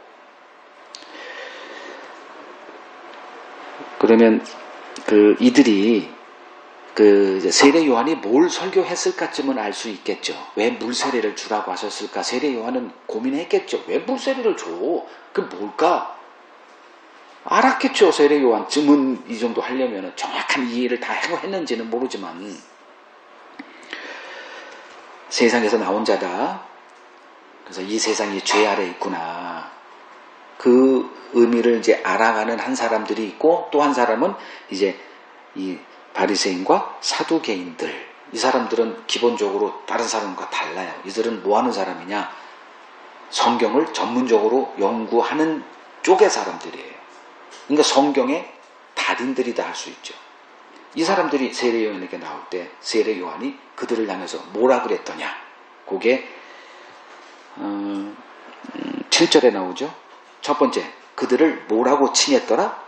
그러면 이들이 세례 요한이 뭘 설교했을까쯤은 알 수 있겠죠. 왜 물세례를 주라고 하셨을까? 세례 요한은 고민했겠죠. 왜 물세례를 줘? 그 뭘까? 알았겠죠. 세례 요한쯤은 이 정도 하려면 정확한 이해를 다 했는지는 모르지만 세상에서 나온 자다. 그래서 이 세상이 죄 아래 있구나. 그 의미를 이제 알아가는 한 사람들이 있고 또 한 사람은 이제 이 바리새인과 사두개인들. 이 사람들은 기본적으로 다른 사람과 달라요. 이들은 뭐 하는 사람이냐? 성경을 전문적으로 연구하는 쪽의 사람들이에요. 그러니까 성경의 달인들이다 할 수 있죠. 이 사람들이 세례 요한에게 나올 때 세례 요한이 그들을 향해서 뭐라 그랬더냐? 그게 7절에 나오죠. 첫 번째, 그들을 뭐라고 칭했더라?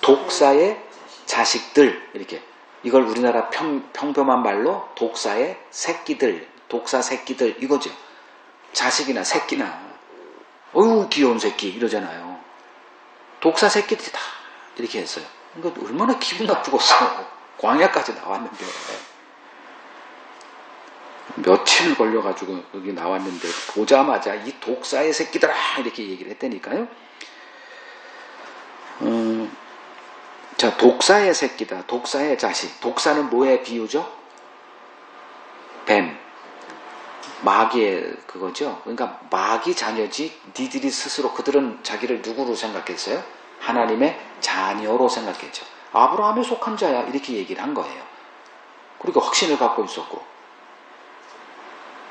독사의 자식들. 이렇게 이걸 우리나라 평범한 말로 독사의 새끼들, 독사 새끼들 이거죠. 자식이나 새끼나 어휴 귀여운 새끼 이러잖아요. 독사 새끼들이다 이렇게 했어요. 그러니까 얼마나 기분 나쁘겠어. 광야까지 나왔는데 며칠 걸려가지고 여기 나왔는데 보자마자 이 독사의 새끼들아 이렇게 얘기를 했다니까요. 자, 독사의 새끼다. 독사의 자식. 독사는 뭐에 비유죠? 뱀. 마귀의 그거죠. 그러니까 마귀 자녀지 니들이 스스로 그들은 자기를 누구로 생각했어요? 하나님의 자녀로 생각했죠. 아브라함에 속한 자야 이렇게 얘기를 한 거예요. 그러니까 확신을 갖고 있었고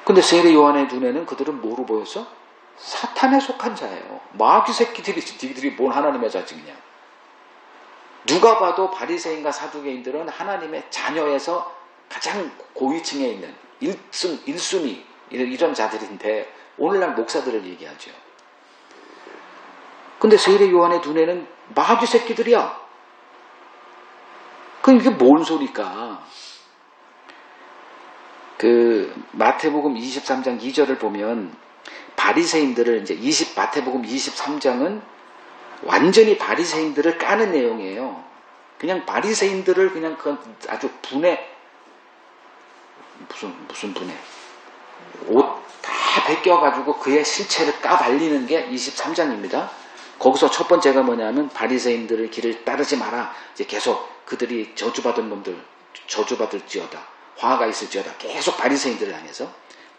근데 세례 요한의 눈에는 그들은 뭐로 보였어? 사탄에 속한 자예요. 마귀 새끼들이지 니들이 뭔 하나님의 자식이냐. 누가 봐도 바리새인과 사두개인들은 하나님의 자녀에서 가장 고위층에 있는 1순위 이런 자들인데 오늘날 목사들을 얘기하죠. 근데 세례 요한의 눈에는 마귀 새끼들이야. 그럼 이게 뭔 소리까? 마태복음 23장 2절을 보면 바리새인들을 이제 마태복음 23장은 완전히 바리새인들을 까는 내용이에요. 그냥 바리새인들을 그냥 아주 무슨 분해 옷 다 벗겨가지고 그의 실체를 까발리는 게 23장입니다. 거기서 첫 번째가 뭐냐면 바리새인들의 길을 따르지 마라. 이제 계속 그들이 저주받은 놈들 저주받을지어다. 화가 있을지어다. 계속 바리새인들을 향해서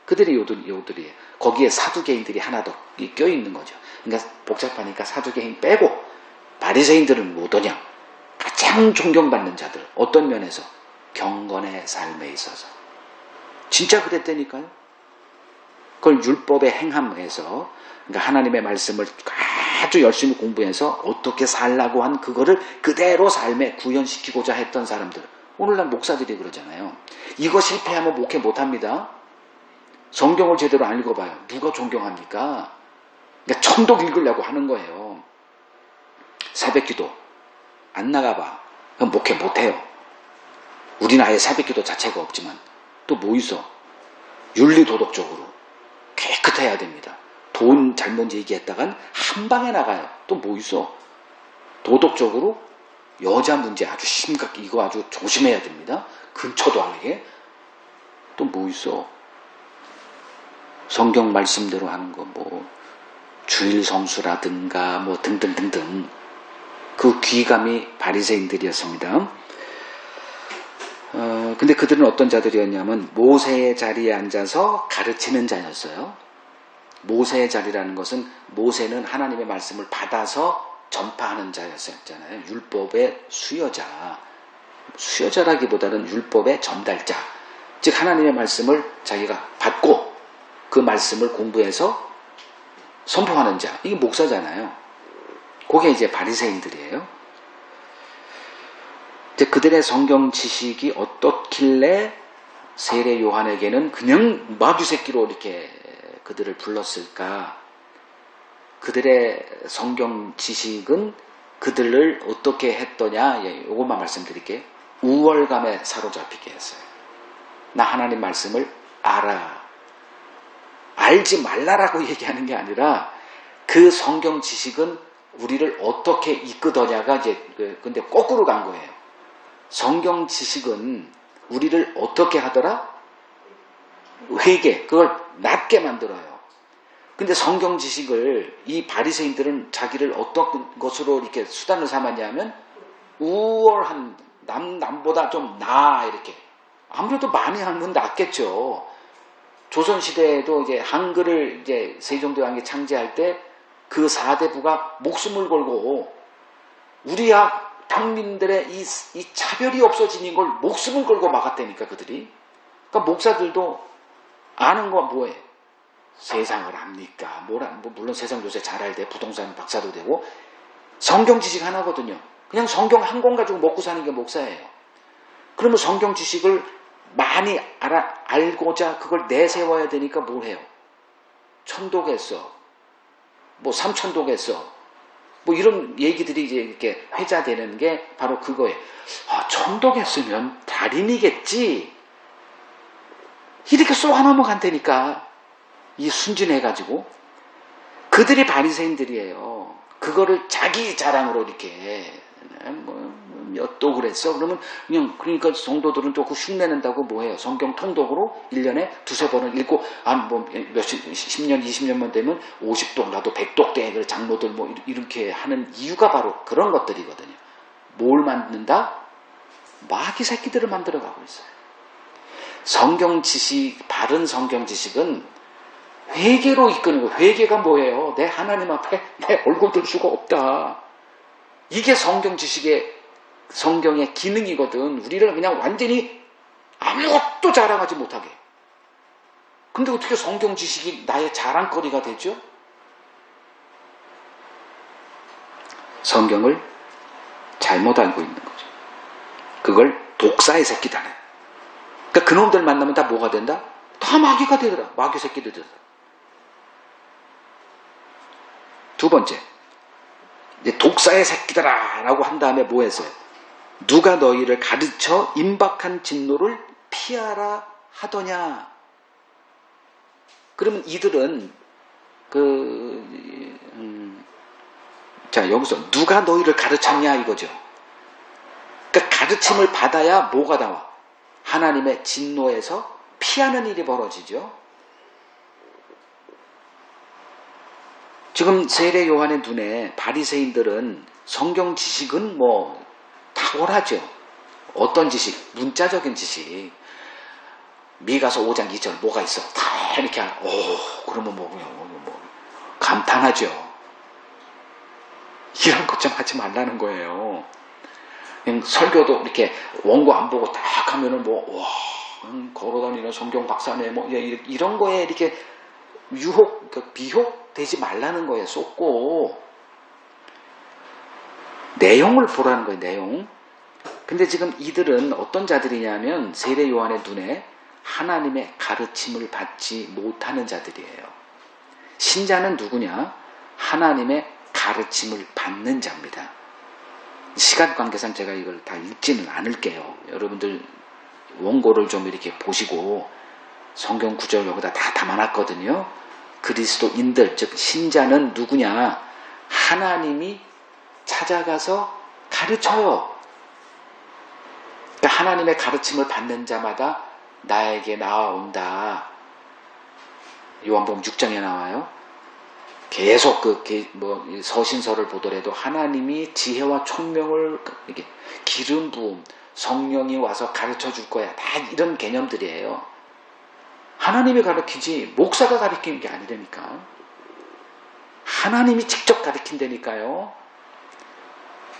그들이 요들이에요. 거기에 사두개인들이 하나 더 껴있는 거죠. 그러니까 복잡하니까 사두개인 빼고 바리새인들은 뭐더냐? 가장 존경받는 자들. 어떤 면에서? 경건의 삶에 있어서. 진짜 그랬다니까요. 그걸 율법의 행함에서 그러니까 하나님의 말씀을 아주 열심히 공부해서 어떻게 살라고 한 그거를 그대로 삶에 구현시키고자 했던 사람들. 오늘날 목사들이 그러잖아요. 이거 실패하면 목회 못합니다. 성경을 제대로 안 읽어봐요. 누가 존경합니까? 그러니까 천독 읽으려고 하는 거예요. 새벽기도 안 나가봐. 그럼 목회 못해요. 우리는 아예 새벽기도 자체가 없지만 또 뭐 있어? 윤리도덕적으로 깨끗해야 됩니다. 돈 잘못 얘기했다간 한 방에 나가요. 또 뭐 있어? 도덕적으로 여자 문제 아주 심각해. 이거 아주 조심해야 됩니다. 근처도 안 하게. 또 뭐 있어? 성경 말씀대로 하는 거 뭐 주일 성수라든가 뭐 등등등등. 그 귀감이 바리새인들이었습니다. 근데 그들은 어떤 자들이었냐면 모세의 자리에 앉아서 가르치는 자였어요. 모세의 자리라는 것은 모세는 하나님의 말씀을 받아서 전파하는 자였잖아요. 율법의 수여자라기보다는 율법의 전달자. 즉 하나님의 말씀을 자기가 받고 그 말씀을 공부해서 선포하는 자. 이게 목사잖아요. 그게 이제 바리새인들이에요. 이제 그들의 성경 지식이 어떻길래 세례 요한에게는 그냥 마귀 새끼로 이렇게 그들을 불렀을까? 그들의 성경 지식은 그들을 어떻게 했더냐? 이것만 말씀드릴게요. 우월감에 사로잡히게 했어요. 나 하나님 말씀을 알아. 알지 말라라고 얘기하는 게 아니라 그 성경 지식은 우리를 어떻게 이끄더냐가 이제 근데 거꾸로 간 거예요. 성경 지식은 우리를 어떻게 하더라? 회개, 그걸 낮게 만들어요. 근데 성경 지식을 이 바리새인들은 자기를 어떤 것으로 이렇게 수단을 삼았냐면 우월한 남보다 좀 나아 이렇게. 아무래도 많이 한 건 낫겠죠. 조선시대에도 이제 한글을 이제 세종대왕이 창제할 때 그 4대부가 목숨을 걸고 우리 평민들의 이 차별이 없어지는 걸 목숨을 걸고 막았다니까 그들이. 그러니까 목사들도 아는 거 뭐예요? 세상을 압니까? 물론 세상 요새 잘 알대. 부동산 박사도 되고 성경 지식 하나거든요. 그냥 성경 한 권 가지고 먹고 사는 게 목사예요. 그러면 성경 지식을 많이 알고자 그걸 내세워야 되니까 뭘 해요? 천독했어. 뭐 삼천독했어. 뭐 이런 얘기들이 이제 이렇게 회자되는 게 바로 그거예요. 천독했으면 달인이겠지. 이렇게 쏘아 넘어간다니까. 이 순진해가지고. 그들이 바리새인들이에요. 그거를 자기 자랑으로 이렇게 몇 도 그랬어? 그러면 그러니까 성도들은 또 그 흉내낸다고 뭐해요? 성경 통독으로 1년에 두세 번을 읽고 몇십 10년 20년만 되면 50독 나도 100독 돼. 장로들 뭐 이렇게 하는 이유가 바로 그런 것들이거든요. 뭘 만든다? 마귀 새끼들을 만들어가고 있어요. 성경 지식, 바른 성경 지식은 회개로 이끄는 거예요. 회개가 뭐예요? 내 하나님 앞에 내 얼굴 들 수가 없다. 이게 성경 지식의 성경의 기능이거든. 우리를 그냥 완전히 아무것도 자랑하지 못하게. 근데 어떻게 성경 지식이 나의 자랑거리가 되죠? 성경을 잘못 알고 있는 거죠. 그걸 독사의 새끼다네. 그러니까 그놈들 만나면 다 뭐가 된다? 다 마귀가 되더라. 마귀 새끼들 되더라. 두 번째, 이제 독사의 새끼들아 라고 한 다음에 뭐 했어요? 누가 너희를 가르쳐 임박한 진노를 피하라 하더냐? 그러면 이들은 자 여기서 누가 너희를 가르쳤냐 이거죠. 그러니까 가르침을 받아야 뭐가 나와? 하나님의 진노에서 피하는 일이 벌어지죠. 지금 세례 요한의 눈에 바리새인들은 성경 지식은 뭐 탁월하죠. 어떤 지식? 문자적인 지식. 미가서 5장 2절 뭐가 있어? 다 이렇게 그러면 뭐 감탄하죠. 이런 것 좀 하지 말라는 거예요. 그냥 설교도 이렇게 원고 안 보고 딱 하면은 걸어다니는 성경 박사네 이런 거에 이렇게 비혹 되지 말라는 거예요. 쏟고 내용을 보라는 거예요. 내용. 근데 지금 이들은 어떤 자들이냐면 세례 요한의 눈에 하나님의 가르침을 받지 못하는 자들이에요. 신자는 누구냐? 하나님의 가르침을 받는 자입니다. 시간 관계상 제가 이걸 다 읽지는 않을게요. 여러분들 원고를 좀 이렇게 보시고 성경 구절 여기다 다 담아놨거든요. 그리스도인들, 즉 신자는 누구냐? 하나님이 찾아가서 가르쳐요. 그러니까 하나님의 가르침을 받는 자마다 나에게 나아온다. 요한복음 6장에 나와요. 계속 서신서를 보더라도 하나님이 지혜와 총명을 이렇게 기름 부음, 성령이 와서 가르쳐 줄 거야. 다 이런 개념들이에요. 하나님이 가르치지 목사가 가르치는 게 아니라니까. 하나님이 직접 가르친다니까요.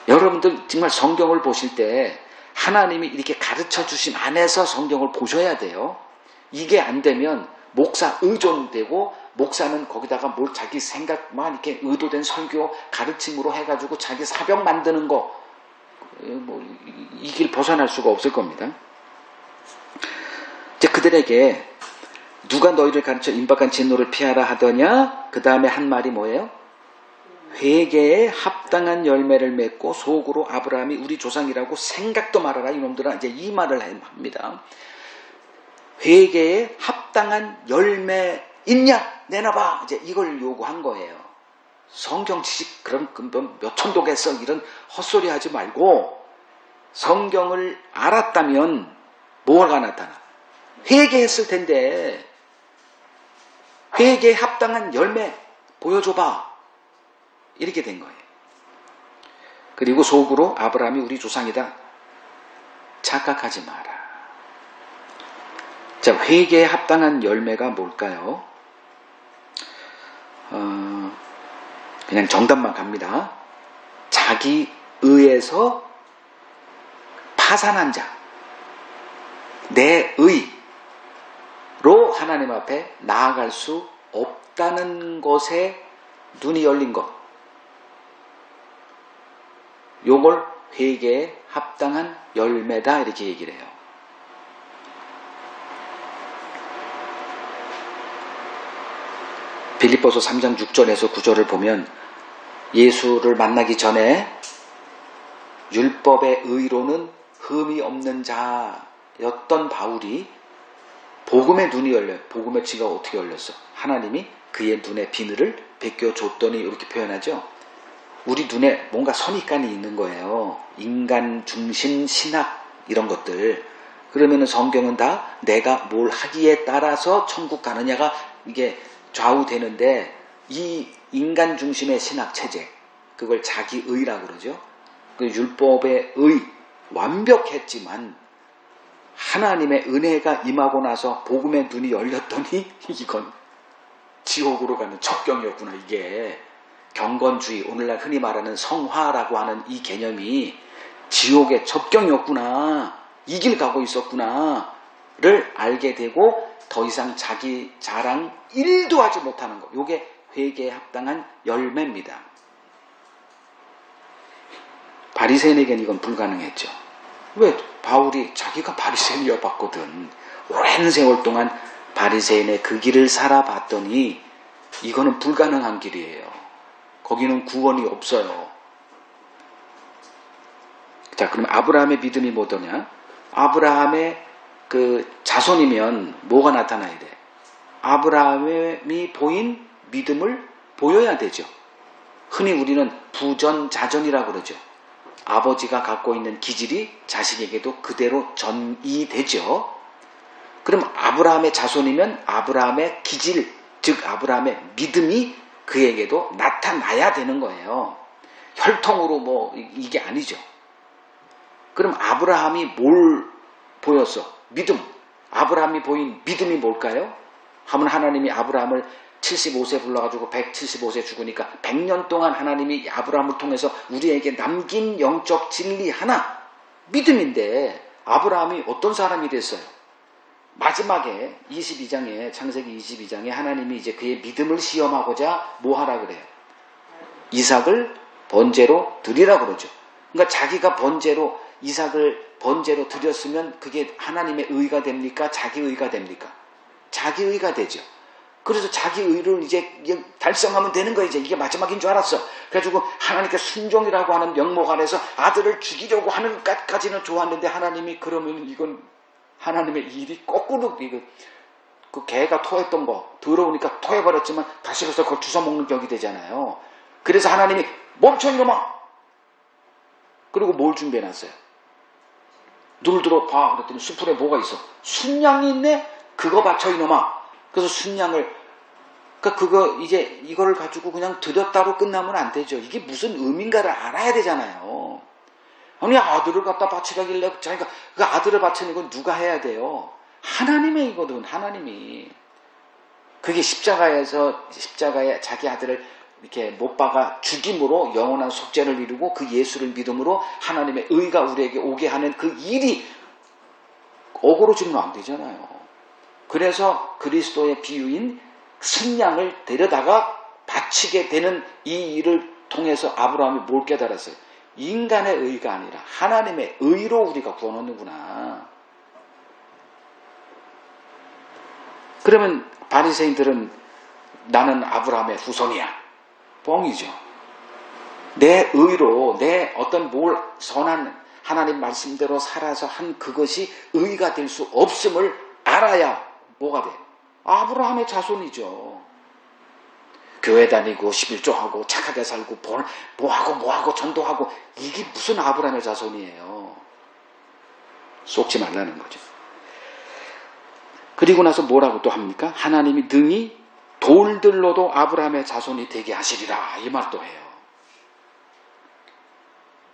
여러분들 정말 성경을 보실 때 하나님이 이렇게 가르쳐 주심 안에서 성경을 보셔야 돼요. 이게 안 되면 목사 의존되고 목사는 거기다가 뭘 자기 생각만 이렇게 의도된 설교 가르침으로 해가지고 자기 사병 만드는 거, 이 길 벗어날 수가 없을 겁니다. 이제 그들에게 누가 너희를 가르쳐 임박한 진노를 피하라 하더냐? 그 다음에 한 말이 뭐예요? 회개에 합당한 열매를 맺고 속으로 아브라함이 우리 조상이라고 생각도 말아라. 이놈들은 이제 이 말을 합니다. 회개에 합당한 열매 있냐? 내놔봐. 이제 이걸 요구한 거예요. 성경 지식 그럼 몇 천독에서 이런 헛소리 하지 말고 성경을 알았다면 뭐가 나타나? 회개했을 텐데 회개에 합당한 열매 보여줘봐. 이렇게 된 거예요. 그리고 속으로 아브라함이 우리 조상이다. 착각하지 마라. 자, 회개에 합당한 열매가 뭘까요? 그냥 정답만 갑니다. 자기 의에서 파산한 자. 내 의로 하나님 앞에 나아갈 수 없다는 것에 눈이 열린 것. 요걸 회개에 합당한 열매다 이렇게 얘기를 해요. 빌립보서 3장 6절에서 9절을 보면 예수를 만나기 전에 율법의 의로는 흠이 없는 자였던 바울이 복음의 눈이 열려요. 복음의 지가 어떻게 열렸어? 하나님이 그의 눈에 비늘을 벗겨줬더니 이렇게 표현하죠. 우리 눈에 뭔가 선입관이 있는 거예요. 인간 중심 신학 이런 것들. 그러면 성경은 다 내가 뭘 하기에 따라서 천국 가느냐가 이게 좌우되는데 이 인간 중심의 신학 체제 그걸 자기의라고 그러죠. 그 율법의 의 완벽했지만 하나님의 은혜가 임하고 나서 복음의 눈이 열렸더니 이건 지옥으로 가는 첩경이었구나. 이게 경건주의, 오늘날 흔히 말하는 성화라고 하는 이 개념이 지옥의 첩경이었구나. 이 길 가고 있었구나를 알게 되고 더 이상 자기 자랑 1도 하지 못하는 것. 이게 회개에 합당한 열매입니다. 바리새인에게는 이건 불가능했죠. 왜? 바울이 자기가 바리새인이어봤거든. 오랜 세월 동안 바리새인의 그 길을 살아봤더니 이거는 불가능한 길이에요. 거기는 구원이 없어요. 자, 그럼 아브라함의 믿음이 뭐더냐? 아브라함의 그 자손이면 뭐가 나타나야 돼? 아브라함이 보인 믿음을 보여야 되죠. 흔히 우리는 부전자전이라고 그러죠. 아버지가 갖고 있는 기질이 자식에게도 그대로 전이되죠. 그럼 아브라함의 자손이면 아브라함의 기질, 즉 아브라함의 믿음이 그에게도 나타나야 되는 거예요. 혈통으로 뭐 이게 아니죠. 그럼 아브라함이 뭘 보였어? 믿음. 아브라함이 보인 믿음이 뭘까요? 하면 하나님이 아브라함을 75세 불러가지고 175세 죽으니까 100년 동안 하나님이 아브라함을 통해서 우리에게 남긴 영적 진리 하나, 믿음인데 아브라함이 어떤 사람이 됐어요? 마지막에 22장에 창세기 22장에 하나님이 이제 그의 믿음을 시험하고자 뭐 하라 그래요? 이삭을 번제로 드리라 그러죠. 그러니까 자기가 번제로 이삭을 번제로 드렸으면 그게 하나님의 의가 됩니까? 자기 의가 됩니까? 자기 의가 되죠. 그래서 자기 의를 이제 달성하면 되는 거예요. 이제 이게 마지막인 줄 알았어. 그래가지고 하나님께 순종이라고 하는 명목 안에서 아들을 죽이려고 하는 것까지는 좋았는데 하나님이 그러면 이건 하나님의 일이 거꾸로 그 개가 토했던 거 더러우니까 토해버렸지만 다시 가서 그걸 주워먹는 격이 되잖아요. 그래서 하나님이 멈춰 이놈아. 그리고 뭘 준비해놨어요? 눈을 들어봐. 그랬더니 수풀에 뭐가 있어? 순양이 있네? 그거 바쳐 이놈아. 그래서 순양을 그러니까 그거 이제 이거를 가지고 그냥 드렸다로 끝나면 안 되죠. 이게 무슨 의미인가를 알아야 되잖아요. 아니 아들을 갖다 바치라길래 자기가 그 아들을 바치는 건 누가 해야 돼요? 하나님의 이거든. 하나님이. 그게 십자가에 자기 아들을 이렇게 못 박아 죽임으로 영원한 속죄를 이루고 그 예수를 믿음으로 하나님의 의가 우리에게 오게 하는 그 일이 어그러지면 안 되잖아요. 그래서 그리스도의 비유인 순양을 데려다가 바치게 되는 이 일을 통해서 아브라함이 뭘 깨달았어요? 인간의 의가 아니라 하나님의 의로 우리가 구원 얻는구나. 그러면 바리새인들은 나는 아브라함의 후손이야. 뻥이죠. 내 의로 내 어떤 뭘 선한 하나님 말씀대로 살아서 한 그것이 의가 될 수 없음을 알아야 뭐가 돼? 아브라함의 자손이죠. 교회 다니고 11조하고 착하게 살고 뭐하고 전도하고 이게 무슨 아브라함의 자손이에요. 속지 말라는 거죠. 그리고 나서 뭐라고 또 합니까? 하나님이 능히 돌들로도 아브라함의 자손이 되게 하시리라 이 말도 해요.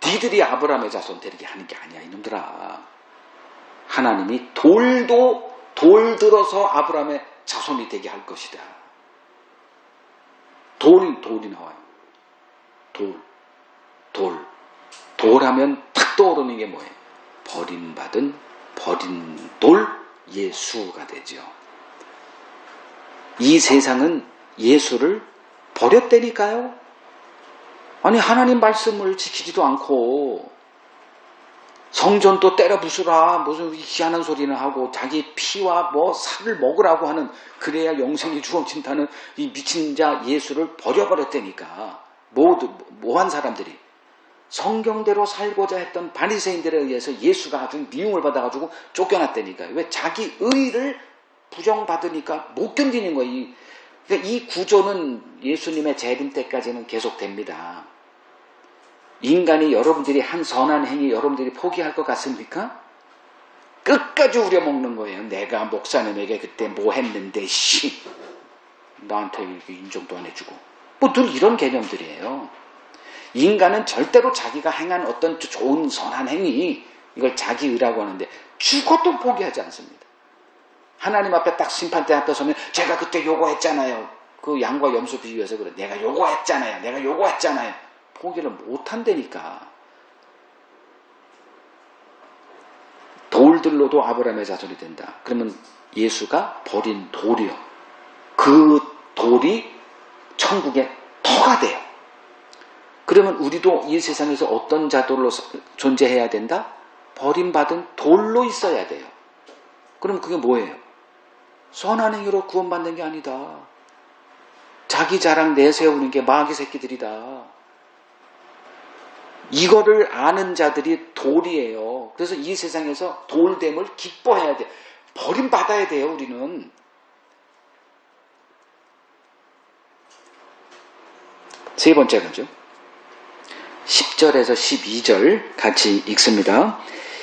니들이 아브라함의 자손 되게 하는 게 아니야 이놈들아. 하나님이 돌 들어서 아브라함의 자손이 되게 할 것이다. 돌이 나와요. 돌 하면 탁 떠오르는 게 뭐예요? 버린 돌 예수가 되죠. 이 세상은 예수를 버렸다니까요. 아니 하나님 말씀을 지키지도 않고 성전도 때려 부수라 무슨 희한한 소리는 하고 자기 피와 뭐 살을 먹으라고 하는 그래야 영생이 주어진다는 이 미친 자 예수를 버려버렸다니까. 뭐한 사람들이 성경대로 살고자 했던 바리새인들에 의해서 예수가 아주 미움을 받아가지고 쫓겨났다니까요. 왜? 자기 의를 부정받으니까 못 견디는 거예요. 그러니까 이 구조는 예수님의 재림 때까지는 계속됩니다. 인간이 여러분들이 한 선한 행위 여러분들이 포기할 것 같습니까? 끝까지 우려먹는 거예요. 내가 목사님에게 그때 뭐 했는데 나한테 이렇게 인정도 안 해주고 뭐 늘 이런 개념들이에요. 인간은 절대로 자기가 행한 어떤 좋은 선한 행위 이걸 자기 의라고 하는데 죽어도 포기하지 않습니다. 하나님 앞에 딱 심판대 앞에 서면 제가 그때 요거 했잖아요. 그 양과 염소 비유해서 그래. 내가 요거 했잖아요. 포기를 못한다니까. 돌들로도 아브라함의 자손이 된다. 그러면 예수가 버린 돌이요. 그 돌이 천국의 터가 돼요. 그러면 우리도 이 세상에서 어떤 자돌로 존재해야 된다? 버림받은 돌로 있어야 돼요. 그럼 그게 뭐예요? 선한 행위로 구원받는 게 아니다. 자기 자랑 내세우는 게 마귀 새끼들이다. 이거를 아는 자들이 돌이에요. 그래서 이 세상에서 돌됨을 기뻐해야 돼. 버림받아야 돼요, 우리는. 세 번째 거죠. 10절에서 12절 같이 읽습니다.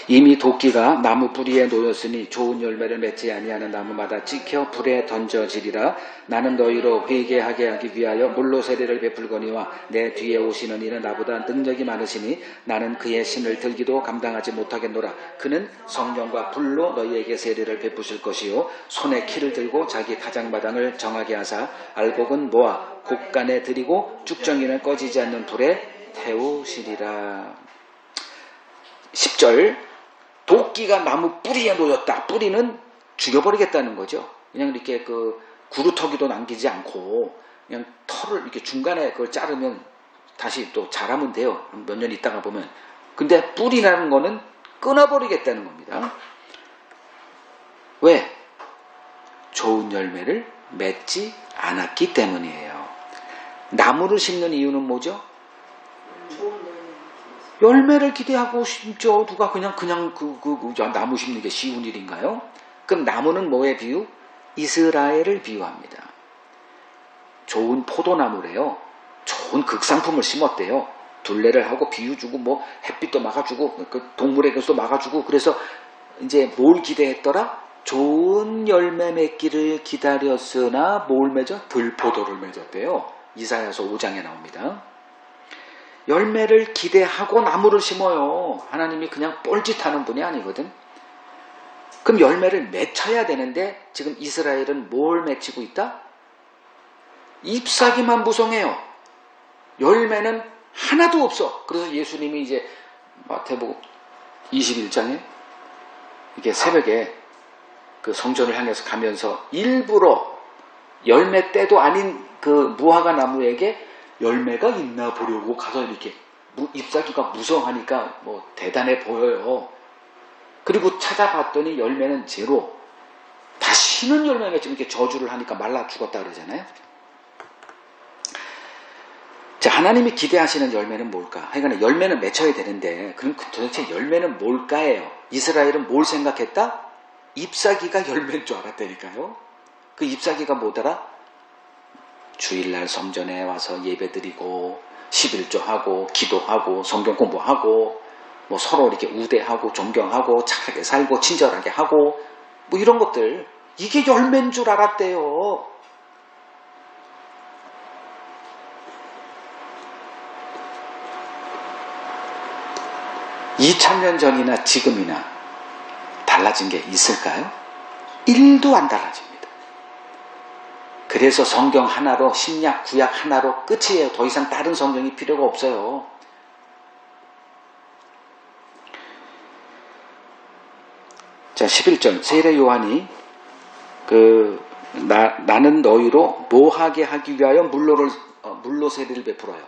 이미 도끼가 나무 뿌리에 놓였으니 좋은 열매를 맺지 아니하는 나무마다 찍혀 불에 던져지리라. 나는 너희로 회개하게 하기 위하여 물로 세례를 베풀거니와 내 뒤에 오시는 이는 나보다 능력이 많으시니 나는 그의 신을 들기도 감당하지 못하겠노라. 그는 성령과 불로 너희에게 세례를 베푸실 것이요 손에 키를 들고 자기 가장마당을 정하게 하사 알곡은 모아 곡간에 들이고 쭉정이는 꺼지지 않는 불에 태우시리라. 10절 도끼가 나무 뿌리에 놓였다. 뿌리는 죽여버리겠다는 거죠. 그냥 이렇게 그 구루터기도 남기지 않고 그냥 털을 이렇게 중간에 그걸 자르면 다시 또 자라면 돼요. 몇 년 있다가 보면. 근데 뿌리라는 거는 끊어버리겠다는 겁니다. 왜? 좋은 열매를 맺지 않았기 때문이에요. 나무를 심는 이유는 뭐죠? 열매를 기대하고 심죠. 누가 그냥 나무 심는 게 쉬운 일인가요? 그럼 나무는 뭐의 비유? 이스라엘을 비유합니다. 좋은 포도나무래요. 좋은 극상품을 심었대요. 둘레를 하고 비유주고 뭐 햇빛도 막아주고 그 동물에게도 막아주고 그래서 이제 뭘 기대했더라? 좋은 열매 맺기를 기다렸으나 뭘 맺어? 들포도를 맺었대요. 이사야서 5장에 나옵니다. 열매를 기대하고 나무를 심어요. 하나님이 그냥 뻘짓하는 분이 아니거든. 그럼 열매를 맺혀야 되는데 지금 이스라엘은 뭘 맺히고 있다? 잎사귀만 무성해요. 열매는 하나도 없어. 그래서 예수님이 이제 마태복음 21장에 이게 새벽에 그 성전을 향해서 가면서 일부러 열매 때도 아닌 그 무화과 나무에게 열매가 있나 보려고 가서 이렇게 잎사귀가 무성하니까 뭐 대단해 보여요. 그리고 찾아봤더니 열매는 제로. 다시는 열매가 지금 이렇게 저주를 하니까 말라 죽었다 그러잖아요. 자, 하나님이 기대하시는 열매는 뭘까? 하여간 열매는 맺혀야 되는데, 그럼 도대체 열매는 뭘까예요? 이스라엘은 뭘 생각했다? 잎사귀가 열매인 줄 알았다니까요. 그 잎사귀가 뭐더라? 주일날 성전에 와서 예배드리고 11조하고 기도하고 성경 공부하고 뭐 서로 이렇게 우대하고 존경하고 착하게 살고 친절하게 하고 뭐 이런 것들, 이게 열매인 줄 알았대요. (2000년) 전이나 지금이나 달라진 게 있을까요? 1도 안 달라집니다. 그래서 성경 하나로, 신약 구약 하나로 끝이에요. 더 이상 다른 성경이 필요가 없어요. 자, 11절 세례 요한이 나는 너희로 뭐하게 하기 위하여 물로 세례를 베풀어요.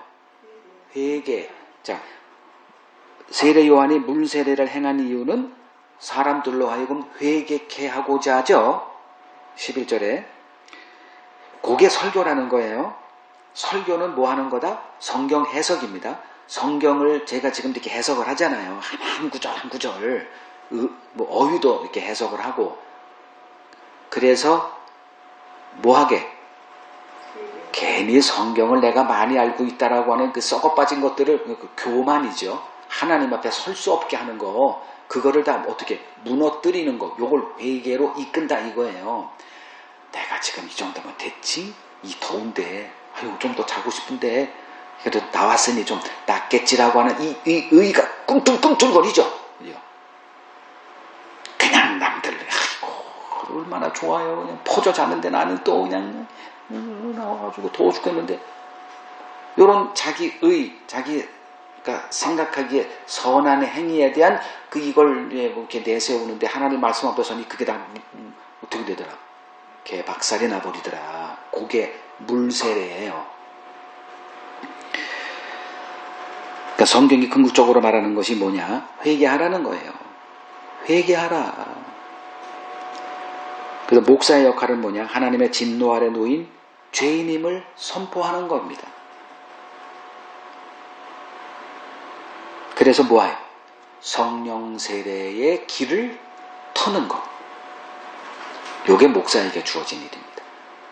회개. 자, 세례 요한이 물 세례를 행한 이유는 사람들로 하여금 회개케 하고자 하죠. 11절에 그게 설교라는 거예요. 설교는 뭐 하는 거다? 성경 해석입니다. 성경을 제가 지금 이렇게 해석을 하잖아요. 한 구절 한 구절 뭐 어휘도 이렇게 해석을 하고, 그래서 뭐하게? 괜히 성경을 내가 많이 알고 있다라고 하는 그 썩어 빠진 것들을, 그 교만이죠. 하나님 앞에 설 수 없게 하는 거, 그거를 다 어떻게 무너뜨리는 거, 요걸 회개로 이끈다 이거예요. 내가 지금 이 정도면 됐지? 이 더운데 좀 더 자고 싶은데 그래도 나왔으니 좀 낫겠지라고 하는 이 의의가 꿈틀꿈틀거리죠. 그냥 남들 아이고 얼마나 좋아요. 그냥 퍼져 자는데 나는 또 그냥 나와가지고 더워 죽겠는데, 요런 자기의, 자기가 생각하기에 선한 행위에 대한 이걸 이렇게 내세우는데 하나님 말씀 앞에서는 그게 다 어떻게 되더라? 개박살이 나버리더라. 그게 물세례예요. 그러니까 성경이 궁극적으로 말하는 것이 뭐냐? 회개하라는 거예요. 회개하라. 그래서 목사의 역할은 뭐냐? 하나님의 진노 아래 놓인 죄인임을 선포하는 겁니다. 그래서 뭐예요? 성령 세례의 길을 터는 것. 요게 목사에게 주어진 일입니다.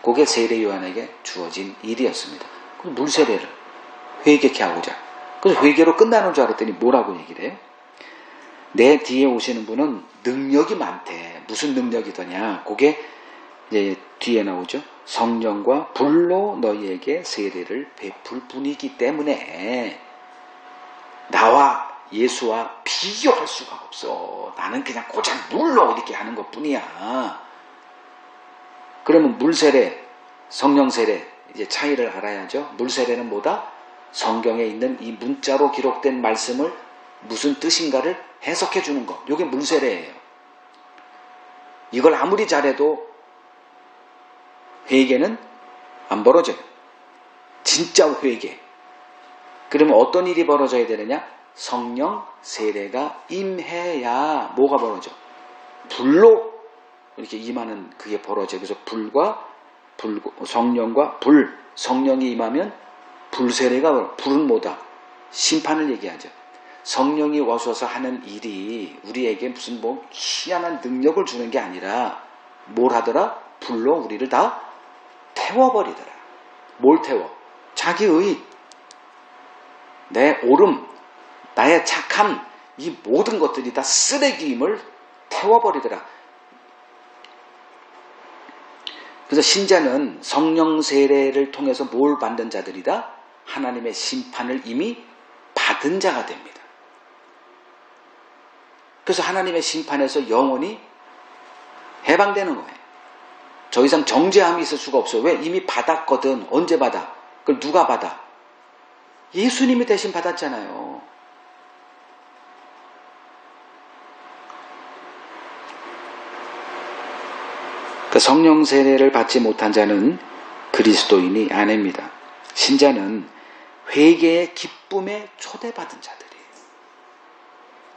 그게 세례 요한에게 주어진 일이었습니다. 물 세례를 회개케 하고자. 그래서 회개로 끝나는 줄 알았더니 뭐라고 얘기를 해요? 내 뒤에 오시는 분은 능력이 많대. 무슨 능력이더냐? 그게 이제 뒤에 나오죠. 성령과 불로 너희에게 세례를 베풀 분이기 때문에 나와 예수와 비교할 수가 없어. 나는 그냥 고작 물로 이렇게 하는 것 뿐이야. 그러면 물세례, 성령세례 이제 차이를 알아야죠. 물세례는 뭐다? 성경에 있는 이 문자로 기록된 말씀을 무슨 뜻인가를 해석해 주는 것. 이게 물세례예요. 이걸 아무리 잘해도 회개는 안 벌어져요. 진짜 회개. 그러면 어떤 일이 벌어져야 되느냐? 성령 세례가 임해야 뭐가 벌어져? 불로 이렇게 임하는 그게 벌어져요. 그래서 성령과 성령이 임하면 불세례가, 불은 뭐다? 심판을 얘기하죠. 성령이 오셔서 하는 일이 우리에게 무슨 뭐 희한한 능력을 주는 게 아니라 뭘 하더라? 불로 우리를 다 태워버리더라. 뭘 태워? 자기의, 내 옳음, 나의 착함, 이 모든 것들이 다 쓰레기임을 태워버리더라. 그래서 신자는 성령 세례를 통해서 뭘 받는 자들이다? 하나님의 심판을 이미 받은 자가 됩니다. 그래서 하나님의 심판에서 영원히 해방되는 거예요. 더 이상 정죄함이 있을 수가 없어요. 왜? 이미 받았거든. 언제 받아? 그걸 누가 받아? 예수님이 대신 받았잖아요. 그 성령 세례를 받지 못한 자는 그리스도인이 아닙니다. 신자는 회개의 기쁨에 초대받은 자들이에요.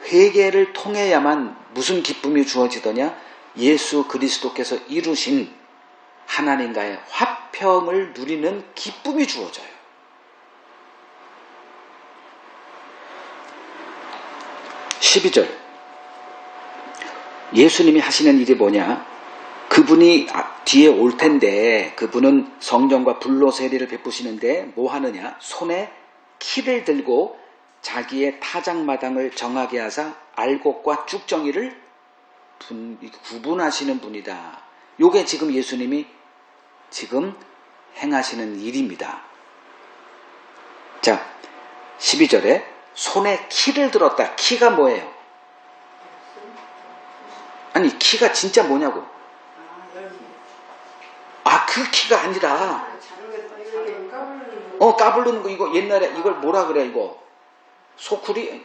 회개를 통해야만 무슨 기쁨이 주어지더냐? 예수 그리스도께서 이루신 하나님과의 화평을 누리는 기쁨이 주어져요. (12절) 예수님이 하시는 일이 뭐냐? 그분이 뒤에 올 텐데 그분은 성령과 불로 세례를 베푸시는데 뭐 하느냐? 손에 키를 들고 자기의 타작마당을 정하게 하사 알곡과 쭉정이를 구분하시는 분이다. 요게 지금 예수님이 지금 행하시는 일입니다. 자, 12절에 손에 키를 들었다. 키가 뭐예요? 아니, 키가 진짜 뭐냐고. 그 키가 아니라 까부르는 거. 이거 옛날에 이걸 뭐라 그래? 이거 소쿠리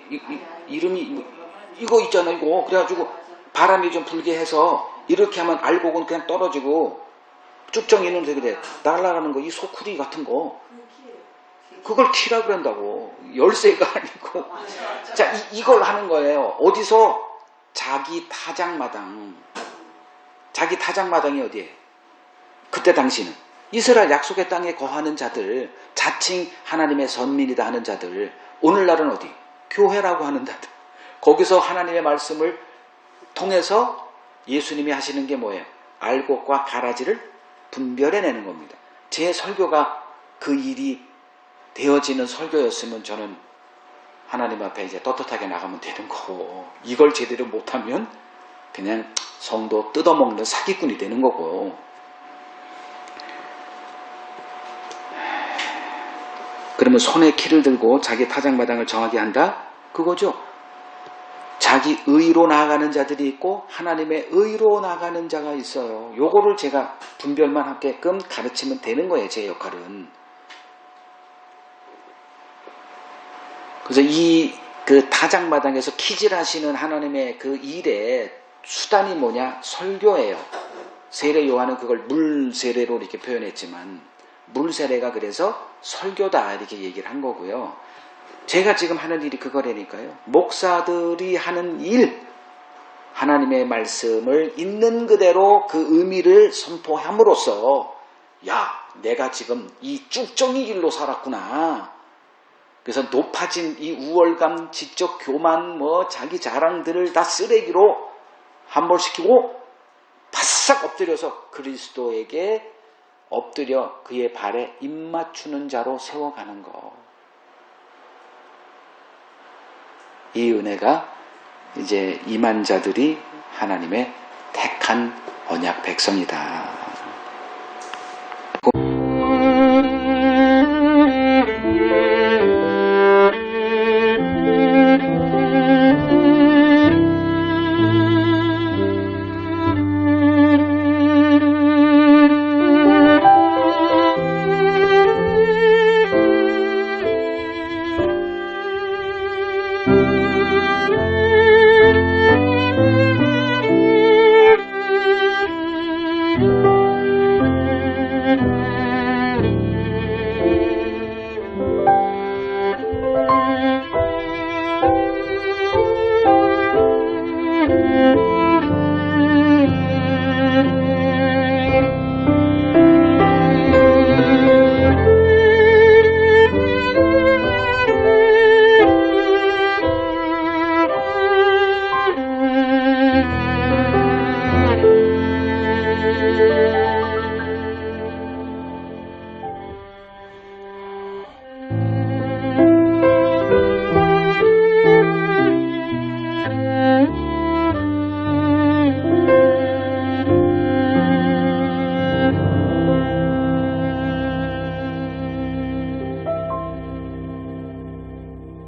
이름이 이거 있잖아. 이거 그래가지고 바람이 좀 불게 해서 이렇게 하면 알곡은 그냥 떨어지고 쭉정이는 되게 날아가는 거. 이 소쿠리 같은 거 그걸 키라 그런다고. 열쇠가 아니고. 자, 이걸 하는 거예요. 어디서? 자기 타작마당. 자기 타작마당이 어디에? 그때 당시는 이스라엘 약속의 땅에 거하는 자들, 자칭 하나님의 선민이다 하는 자들, 오늘날은 어디? 교회라고 하는 자들. 거기서 하나님의 말씀을 통해서 예수님이 하시는 게 뭐예요? 알곡과 가라지를 분별해내는 겁니다. 제 설교가 그 일이 되어지는 설교였으면 저는 하나님 앞에 이제 떳떳하게 나가면 되는 거고, 이걸 제대로 못하면 그냥 성도 뜯어먹는 사기꾼이 되는 거고. 그러면 손에 키를 들고 자기 타작마당을 정하게 한다? 그거죠. 자기 의로 나아가는 자들이 있고 하나님의 의로 나아가는 자가 있어요. 요거를 제가 분별만 하게끔 가르치면 되는 거예요. 제 역할은. 그래서 그 타작마당에서 키질하시는 하나님의 그 일의 수단이 뭐냐? 설교예요. 세례 요한은 그걸 물세례로 이렇게 표현했지만 물세례가 그래서 설교다 이렇게 얘기를 한 거고요. 제가 지금 하는 일이 그거라니까요. 목사들이 하는 일, 하나님의 말씀을 있는 그대로 그 의미를 선포함으로써 야, 내가 지금 이 쭉정이 길로 살았구나. 그래서 높아진 이 우월감, 지적 교만, 자기 자랑들을 다 쓰레기로 함몰시키고 바싹 엎드려서 그리스도에게 엎드려 그의 발에 입맞추는 자로 세워가는 거. 이 은혜가 이제 임한 자들이 하나님의 택한 언약 백성이다.